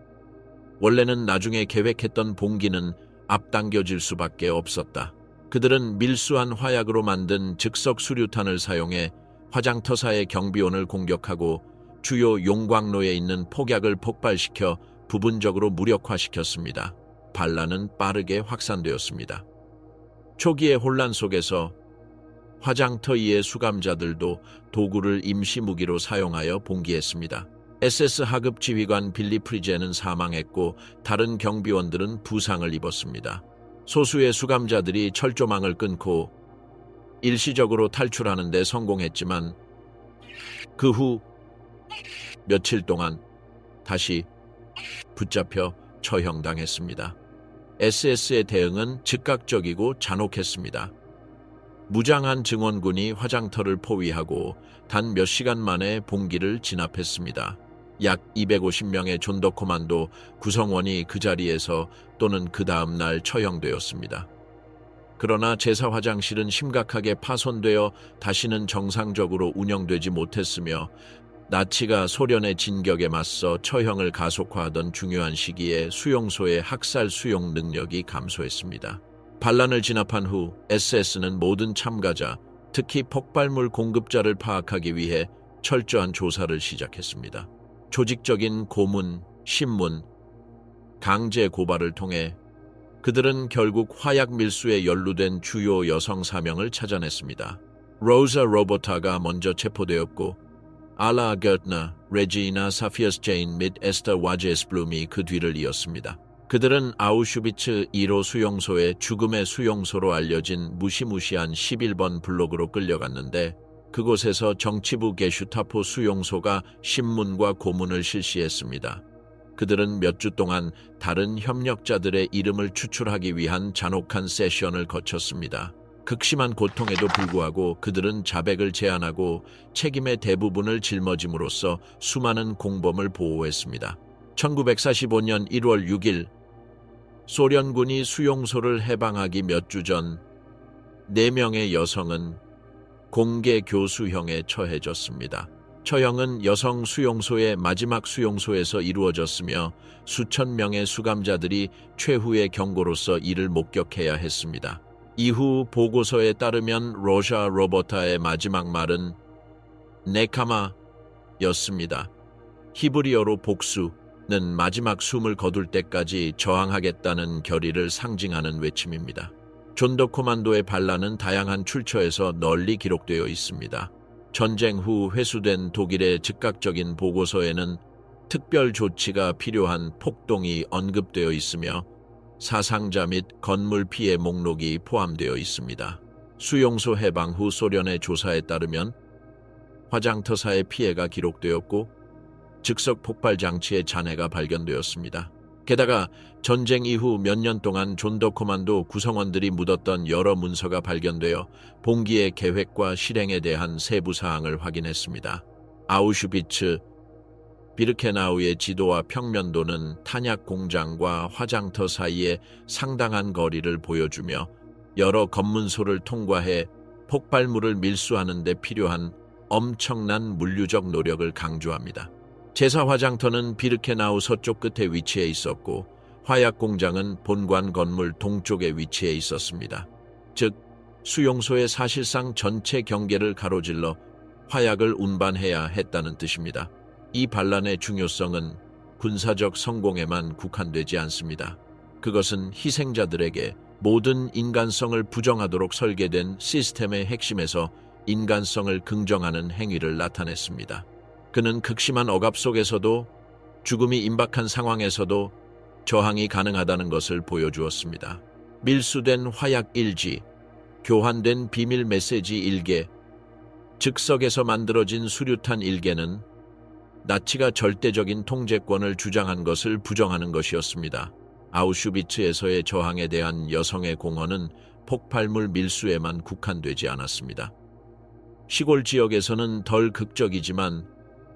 원래는 나중에 계획했던 봉기는 앞당겨질 수밖에 없었다. 그들은 밀수한 화약으로 만든 즉석 수류탄을 사용해 화장터사의 경비원을 공격하고 주요 용광로에 있는 폭약을 폭발시켜 부분적으로 무력화시켰습니다. 반란은 빠르게 확산되었습니다. 초기의 혼란 속에서 화장터 위의 수감자들도 도구를 임시 무기로 사용하여 봉기했습니다. SS 하급 지휘관 빌리 프리제는 사망했고 다른 경비원들은 부상을 입었습니다. 소수의 수감자들이 철조망을 끊고 일시적으로 탈출하는 데 성공했지만 그 후 며칠 동안 다시 붙잡혀 처형당했습니다. SS의 대응은 즉각적이고 잔혹했습니다. 무장한 증원군이 화장터를 포위하고 단 몇 시간 만에 봉기를 진압했습니다. 약 250명의 존더 코만도 구성원이 그 자리에서 또는 그 다음 날 처형되었습니다. 그러나 제사 화장실은 심각하게 파손되어 다시는 정상적으로 운영되지 못했으며 나치가 소련의 진격에 맞서 처형을 가속화하던 중요한 시기에 수용소의 학살 수용 능력이 감소했습니다. 반란을 진압한 후 SS는 모든 참가자, 특히 폭발물 공급자를 파악하기 위해 철저한 조사를 시작했습니다. 조직적인 고문, 신문, 강제 고발을 통해 그들은 결국 화약 밀수에 연루된 주요 여성 4명을 찾아냈습니다. 로자 로보타가 먼저 체포되었고 알라 거트너, 레지나 사피어스 제인 및 에스터 와제스 블룸이 그 뒤를 이었습니다. 그들은 아우슈비츠 1호 수용소의 죽음의 수용소로 알려진 무시무시한 11번 블록으로 끌려갔는데 그곳에서 정치부 게슈타포 수용소가 신문과 고문을 실시했습니다. 그들은 몇 주 동안 다른 협력자들의 이름을 추출하기 위한 잔혹한 세션을 거쳤습니다. 극심한 고통에도 불구하고 그들은 자백을 제한하고 책임의 대부분을 짊어짐으로써 수많은 공범을 보호했습니다. 1945년 1월 6일 소련군이 수용소를 해방하기 몇 주 전 4명의 여성은 공개 교수형에 처해졌습니다. 처형은 여성 수용소의 마지막 수용소에서 이루어졌으며 수천 명의 수감자들이 최후의 경고로서 이를 목격해야 했습니다. 이후 보고서에 따르면 로자 로버타의 마지막 말은 네카마였습니다. 히브리어로 복수는 마지막 숨을 거둘 때까지 저항하겠다는 결의를 상징하는 외침입니다. 존더 코만도의 반란은 다양한 출처에서 널리 기록되어 있습니다. 전쟁 후 회수된 독일의 즉각적인 보고서에는 특별 조치가 필요한 폭동이 언급되어 있으며 사상자 및 건물 피해 목록이 포함되어 있습니다. 수용소 해방 후 소련의 조사에 따르면 화장터사의 피해가 기록되었고 즉석 폭발 장치의 잔해가 발견되었습니다. 게다가 전쟁 이후 몇 년 동안 존더 코만도 구성원들이 묻었던 여러 문서가 발견되어 봉기의 계획과 실행에 대한 세부 사항을 확인했습니다. 아우슈비츠, 비르케나우의 지도와 평면도는 탄약 공장과 화장터 사이에 상당한 거리를 보여주며 여러 검문소를 통과해 폭발물을 밀수하는 데 필요한 엄청난 물류적 노력을 강조합니다. 제사 화장터는 비르케나우 서쪽 끝에 위치해 있었고 화약 공장은 본관 건물 동쪽에 위치해 있었습니다. 즉, 수용소의 사실상 전체 경계를 가로질러 화약을 운반해야 했다는 뜻입니다. 이 반란의 중요성은 군사적 성공에만 국한되지 않습니다. 그것은 희생자들에게 모든 인간성을 부정하도록 설계된 시스템의 핵심에서 인간성을 긍정하는 행위를 나타냈습니다. 그는 극심한 억압 속에서도 죽음이 임박한 상황에서도 저항이 가능하다는 것을 보여주었습니다. 밀수된 화약 일지, 교환된 비밀 메시지 일개, 즉석에서 만들어진 수류탄 일개는 나치가 절대적인 통제권을 주장한 것을 부정하는 것이었습니다. 아우슈비츠에서의 저항에 대한 여성의 공헌은 폭발물 밀수에만 국한되지 않았습니다. 시골 지역에서는 덜 극적이지만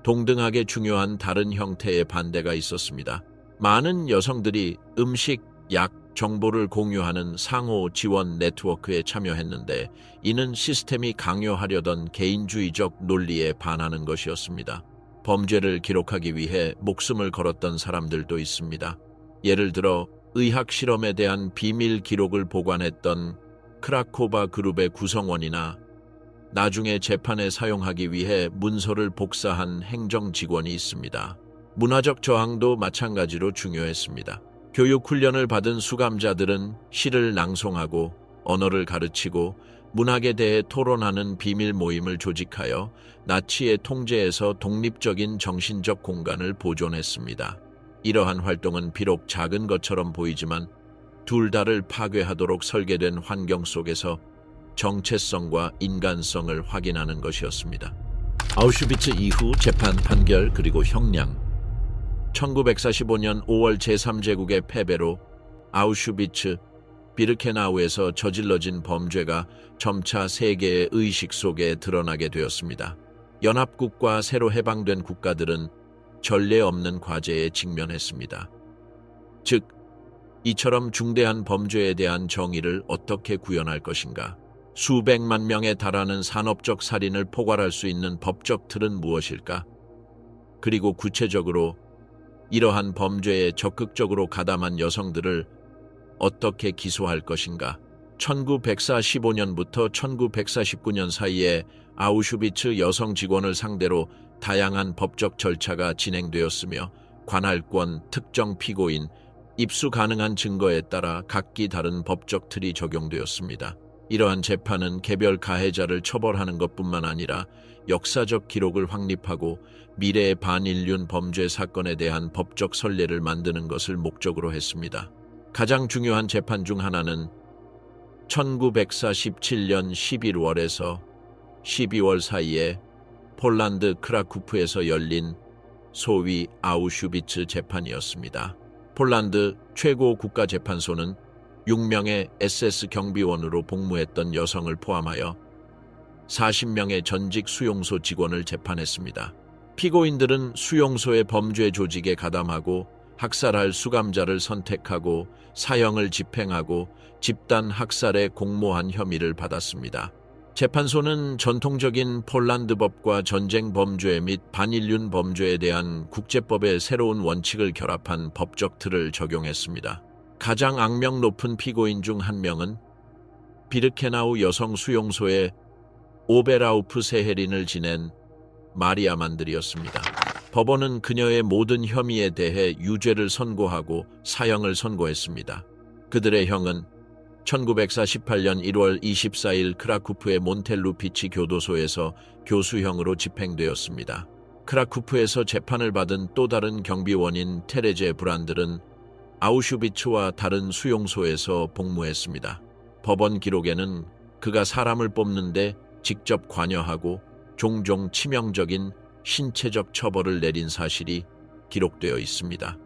동등하게 중요한 다른 형태의 반대가 있었습니다. 많은 여성들이 음식, 약, 정보를 공유하는 상호 지원 네트워크에 참여했는데 이는 시스템이 강요하려던 개인주의적 논리에 반하는 것이었습니다. 범죄를 기록하기 위해 목숨을 걸었던 사람들도 있습니다. 예를 들어 의학 실험에 대한 비밀 기록을 보관했던 크라코바 그룹의 구성원이나 나중에 재판에 사용하기 위해 문서를 복사한 행정 직원이 있습니다. 문화적 저항도 마찬가지로 중요했습니다. 교육 훈련을 받은 수감자들은 시를 낭송하고 언어를 가르치고 문학에 대해 토론하는 비밀 모임을 조직하여 나치의 통제에서 독립적인 정신적 공간을 보존했습니다. 이러한 활동은 비록 작은 것처럼 보이지만 둘 다를 파괴하도록 설계된 환경 속에서 정체성과 인간성을 확인하는 것이었습니다. 아우슈비츠 이후 재판 판결 그리고 형량. 1945년 5월 제3제국의 패배로 아우슈비츠, 비르케나우에서 저질러진 범죄가 점차 세계의 의식 속에 드러나게 되었습니다. 연합국과 새로 해방된 국가들은 전례 없는 과제에 직면했습니다. 즉, 이처럼 중대한 범죄에 대한 정의를 어떻게 구현할 것인가? 수백만 명에 달하는 산업적 살인을 포괄할 수 있는 법적 틀은 무엇일까? 그리고 구체적으로 이러한 범죄에 적극적으로 가담한 여성들을 어떻게 기소할 것인가? 1945년부터 1949년 사이에 아우슈비츠 여성 직원을 상대로 다양한 법적 절차가 진행되었으며 관할권, 특정 피고인, 입수 가능한 증거에 따라 각기 다른 법적 틀이 적용되었습니다. 이러한 재판은 개별 가해자를 처벌하는 것뿐만 아니라 역사적 기록을 확립하고 미래의 반인륜 범죄 사건에 대한 법적 선례를 만드는 것을 목적으로 했습니다. 가장 중요한 재판 중 하나는 1947년 11월에서 12월 사이에 폴란드 크라쿠프에서 열린 소위 아우슈비츠 재판이었습니다. 폴란드 최고 국가재판소는 6명의 SS 경비원으로 복무했던 여성을 포함하여 40명의 전직 수용소 직원을 재판했습니다. 피고인들은 수용소의 범죄 조직에 가담하고 학살할 수감자를 선택하고 사형을 집행하고 집단 학살에 공모한 혐의를 받았습니다. 재판소는 전통적인 폴란드법과 전쟁 범죄 및 반인륜 범죄에 대한 국제법의 새로운 원칙을 결합한 법적 틀을 적용했습니다. 가장 악명 높은 피고인 중 한 명은 비르케나우 여성 수용소의 오베라우프 세헤린을 지낸 마리아 만들이었습니다. 법원은 그녀의 모든 혐의에 대해 유죄를 선고하고 사형을 선고했습니다. 그들의 형은 1948년 1월 24일 크라쿠프의 몬텔루피치 교도소에서 교수형으로 집행되었습니다. 크라쿠프에서 재판을 받은 또 다른 경비원인 테레제 브란들은 아우슈비츠와 다른 수용소에서 복무했습니다. 법원 기록에는 그가 사람을 뽑는데 직접 관여하고 종종 치명적인 신체적 처벌을 내린 사실이 기록되어 있습니다.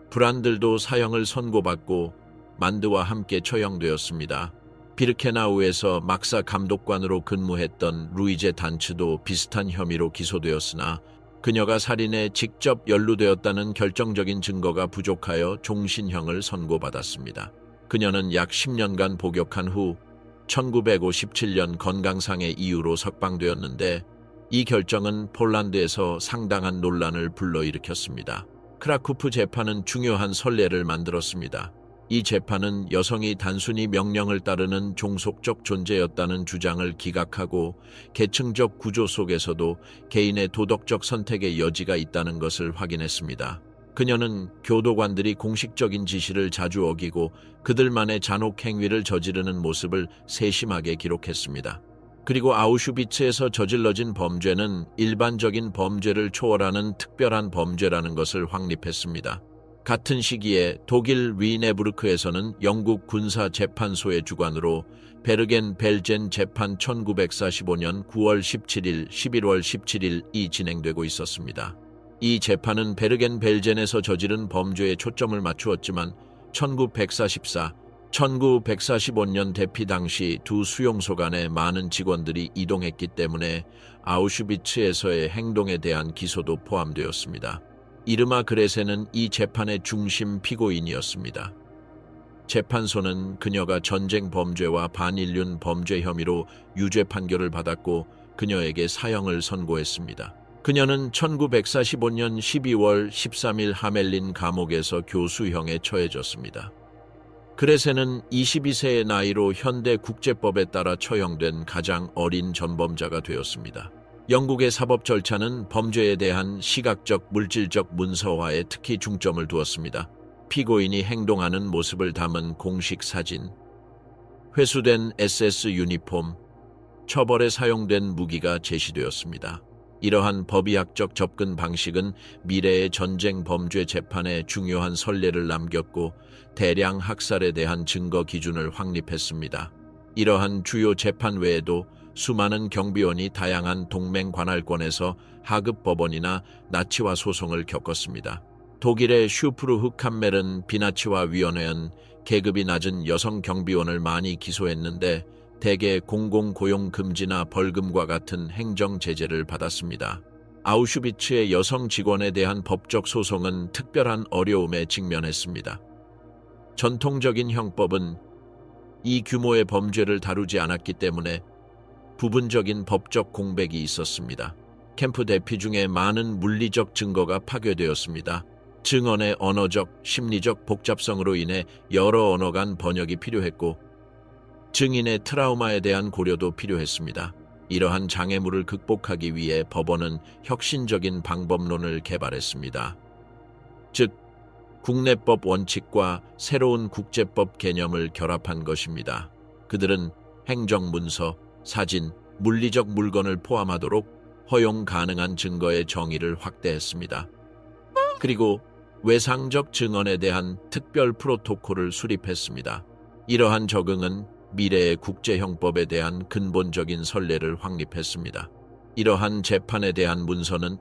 브란들도 사형을 선고받고 만드와 함께 처형되었습니다. 비르케나우에서 막사 감독관으로 근무했던 루이제 단츠도 비슷한 혐의로 기소되었으나 그녀가 살인에 직접 연루되었다는 결정적인 증거가 부족하여 종신형을 선고받았습니다. 그녀는 약 10년간 복역한 후 1957년 건강상의 이유로 석방되었는데 이 결정은 폴란드에서 상당한 논란을 불러일으켰습니다. 크라쿠프 재판은 중요한 선례를 만들었습니다. 이 재판은 여성이 단순히 명령을 따르는 종속적 존재였다는 주장을 기각하고 계층적 구조 속에서도 개인의 도덕적 선택의 여지가 있다는 것을 확인했습니다. 그녀는 교도관들이 공식적인 지시를 자주 어기고 그들만의 잔혹 행위를 저지르는 모습을 세심하게 기록했습니다. 그리고 아우슈비츠에서 저질러진 범죄는 일반적인 범죄를 초월하는 특별한 범죄라는 것을 확립했습니다. 같은 시기에 독일 위네부르크에서는 영국 군사재판소의 주관으로 베르겐 벨젠 재판 1945년 9월 17일, 11월 17일이 진행되고 있었습니다. 이 재판은 베르겐 벨젠에서 저지른 범죄에 초점을 맞추었지만 1945년 대피 당시 두 수용소 간에 많은 직원들이 이동했기 때문에 아우슈비츠에서의 행동에 대한 기소도 포함되었습니다. 이르마 그레세는 이 재판의 중심 피고인이었습니다. 재판소는 그녀가 전쟁 범죄와 반인륜 범죄 혐의로 유죄 판결을 받았고 그녀에게 사형을 선고했습니다. 그녀는 1945년 12월 13일 하멜린 감옥에서 교수형에 처해졌습니다. 그레세는 22세의 나이로 현대 국제법에 따라 처형된 가장 어린 전범자가 되었습니다. 영국의 사법 절차는 범죄에 대한 시각적, 물질적 문서화에 특히 중점을 두었습니다. 피고인이 행동하는 모습을 담은 공식 사진, 회수된 SS 유니폼, 처벌에 사용된 무기가 제시되었습니다. 이러한 법의학적 접근 방식은 미래의 전쟁 범죄 재판에 중요한 선례를 남겼고 대량 학살에 대한 증거 기준을 확립했습니다. 이러한 주요 재판 외에도 수많은 경비원이 다양한 동맹 관할권에서 하급 법원이나 나치화 소송을 겪었습니다. 독일의 슈프르흐 칸멜은 비나치화 위원회는 계급이 낮은 여성 경비원을 많이 기소했는데 대개 공공고용 금지나 벌금과 같은 행정 제재를 받았습니다. 아우슈비츠의 여성 직원에 대한 법적 소송은 특별한 어려움에 직면했습니다. 전통적인 형법은 이 규모의 범죄를 다루지 않았기 때문에 부분적인 법적 공백이 있었습니다. 캠프 대피 중에 많은 물리적 증거가 파괴되었습니다. 증언의 언어적, 심리적 복잡성으로 인해 여러 언어 간 번역이 필요했고 증인의 트라우마에 대한 고려도 필요했습니다. 이러한 장애물을 극복하기 위해 법원은 혁신적인 방법론을 개발했습니다. 즉, 국내법 원칙과 새로운 국제법 개념을 결합한 것입니다. 그들은 행정문서, 사진, 물리적 물건을 포함하도록 허용 가능한 증거의 정의를 확대했습니다. 그리고 외상적 증언에 대한 특별 프로토콜을 수립했습니다. 이러한 적응은 미래의 국제형법에 대한 근본적인 선례를 확립했습니다. 이러한 재판에 대한 문서는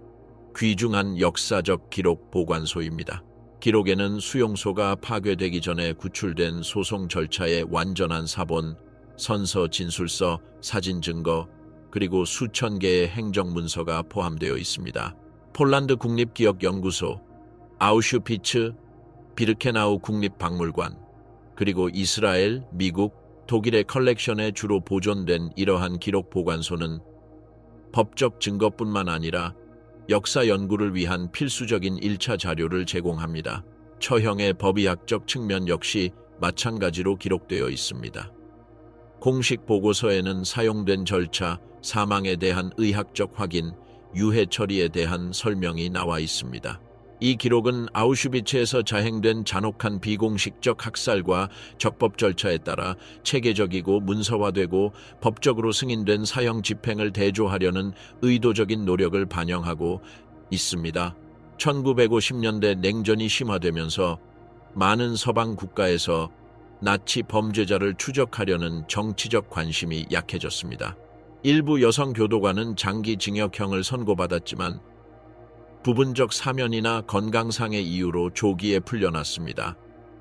귀중한 역사적 기록 보관소입니다. 기록에는 수용소가 파괴되기 전에 구출된 소송 절차의 완전한 사본, 선서 진술서, 사진 증거, 그리고 수천 개의 행정문서가 포함되어 있습니다. 폴란드 국립기억연구소, 아우슈비츠, 비르케나우 국립박물관, 그리고 이스라엘, 미국, 독일의 컬렉션에 주로 보존된 이러한 기록 보관소는 법적 증거뿐만 아니라 역사 연구를 위한 필수적인 1차 자료를 제공합니다. 처형의 법의학적 측면 역시 마찬가지로 기록되어 있습니다. 공식 보고서에는 사용된 절차, 사망에 대한 의학적 확인, 유해 처리에 대한 설명이 나와 있습니다. 이 기록은 아우슈비츠에서 자행된 잔혹한 비공식적 학살과 적법 절차에 따라 체계적이고 문서화되고 법적으로 승인된 사형 집행을 대조하려는 의도적인 노력을 반영하고 있습니다. 1950년대 냉전이 심화되면서 많은 서방 국가에서 나치 범죄자를 추적하려는 정치적 관심이 약해졌습니다. 일부 여성 교도관은 장기 징역형을 선고받았지만 부분적 사면이나 건강상의 이유로 조기에 풀려났습니다.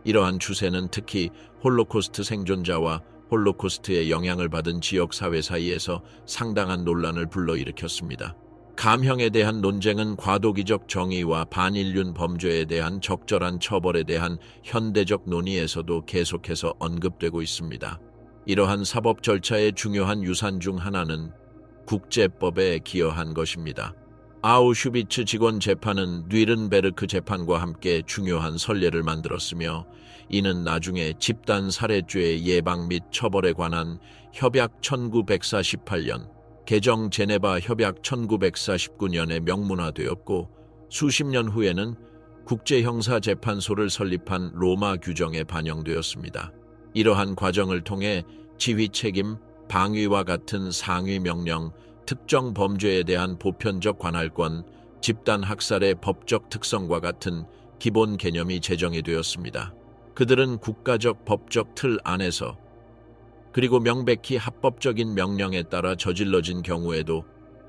이러한 추세는 특히 홀로코스트 생존자와 홀로코스트의 영향을 받은 지역사회 사이에서 상당한 논란을 불러일으켰습니다. 감형에 대한 논쟁은 과도기적 정의와 반인륜 범죄에 대한 적절한 처벌에 대한 현대적 논의에서도 계속해서 언급되고 있습니다. 이러한 사법 절차의 중요한 유산 중 하나는 국제법에 기여한 것입니다. 아우슈비츠 직원 재판은 뉘른베르크 재판과 함께 중요한 선례를 만들었으며 이는 나중에 집단 살해죄의 예방 및 처벌에 관한 협약 1948년, 개정 제네바 협약 1949년에 명문화되었고 수십 년 후에는 국제형사재판소를 설립한 로마 규정에 반영되었습니다. 이러한 과정을 통해 지휘 책임, 방위와 같은 상위 명령, 특정 범죄에 대한 보편적 관할권, 집단 학살의 법적 특성과 같은 기본 개념이 제정이 되었습니다. 그들은 국가적 법적 틀 안에서 그리고 명백히 합법적인 명령에 따라 저질러진 경우에도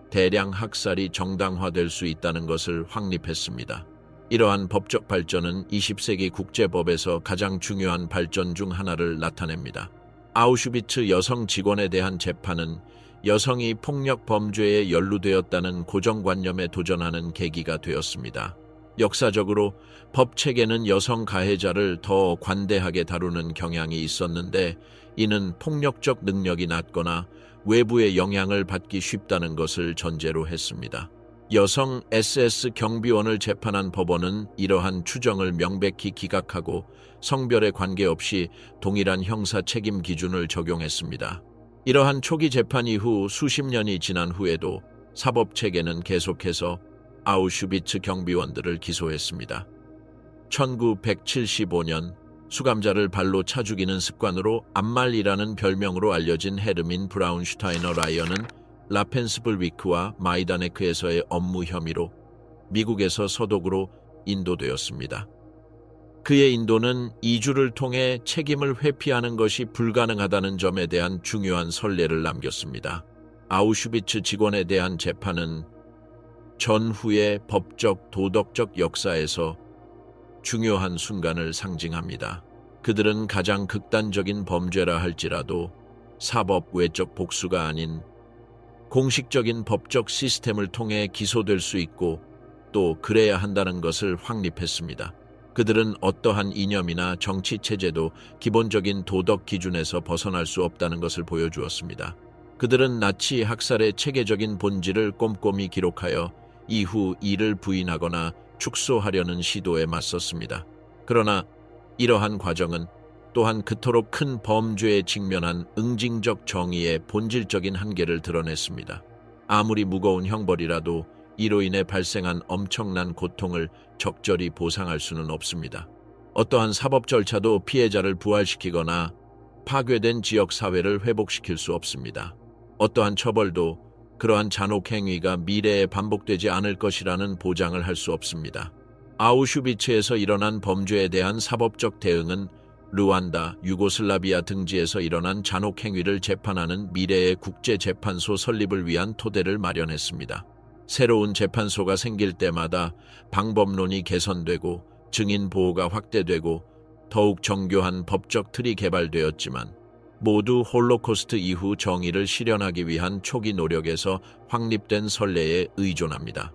대량 학살이 정당화될 수 있다는 것을 확립했습니다. 이러한 법적 발전은 20세기 국제법에서 가장 중요한 발전 중 하나를 나타냅니다. 아우슈비츠 여성 직원에 대한 재판은 여성이 폭력 범죄에 연루되었다는 고정관념에 도전하는 계기가 되었습니다. 역사적으로 법 체계는 여성 가해자를 더 관대하게 다루는 경향이 있었는데, 이는 폭력적 능력이 낮거나 외부의 영향을 받기 쉽다는 것을 전제로 했습니다. 여성 SS 경비원을 재판한 법원은 이러한 추정을 명백히 기각하고 성별에 관계없이 동일한 형사 책임 기준을 적용했습니다. 이러한 초기 재판 이후 수십 년이 지난 후에도 사법 체계는 계속해서 아우슈비츠 경비원들을 기소했습니다. 1975년 수감자를 발로 차 죽이는 습관으로 암말이라는 별명으로 알려진 헤르민 브라운슈타이너 라이언은 라펜스불위크와 마이다네크에서의 업무 혐의로 미국에서 서독으로 인도되었습니다. 그의 인도는 이주를 통해 책임을 회피하는 것이 불가능하다는 점에 대한 중요한 선례를 남겼습니다. 아우슈비츠 직원에 대한 재판은 전후의 법적, 도덕적 역사에서 중요한 순간을 상징합니다. 그들은 가장 극단적인 범죄라 할지라도 사법 외적 복수가 아닌 공식적인 법적 시스템을 통해 기소될 수 있고 또 그래야 한다는 것을 확립했습니다. 그들은 어떠한 이념이나 정치 체제도 기본적인 도덕 기준에서 벗어날 수 없다는 것을 보여주었습니다. 그들은 나치 학살의 체계적인 본질을 꼼꼼히 기록하여 이후 이를 부인하거나 축소하려는 시도에 맞섰습니다. 그러나 이러한 과정은 또한 그토록 큰 범죄에 직면한 응징적 정의의 본질적인 한계를 드러냈습니다. 아무리 무거운 형벌이라도 이로 인해 발생한 엄청난 고통을 적절히 보상할 수는 없습니다. 어떠한 사법 절차도 피해자를 부활시키거나 파괴된 지역 사회를 회복시킬 수 없습니다. 어떠한 처벌도 그러한 잔혹 행위가 미래에 반복되지 않을 것이라는 보장을 할 수 없습니다. 아우슈비츠에서 일어난 범죄에 대한 사법적 대응은 루안다, 유고슬라비아 등지에서 일어난 잔혹 행위를 재판하는 미래의 국제재판소 설립을 위한 토대를 마련했습니다. 새로운 재판소가 생길 때마다 방법론이 개선되고 증인 보호가 확대되고 더욱 정교한 법적 틀이 개발되었지만 모두 홀로코스트 이후 정의를 실현하기 위한 초기 노력에서 확립된 선례에 의존합니다.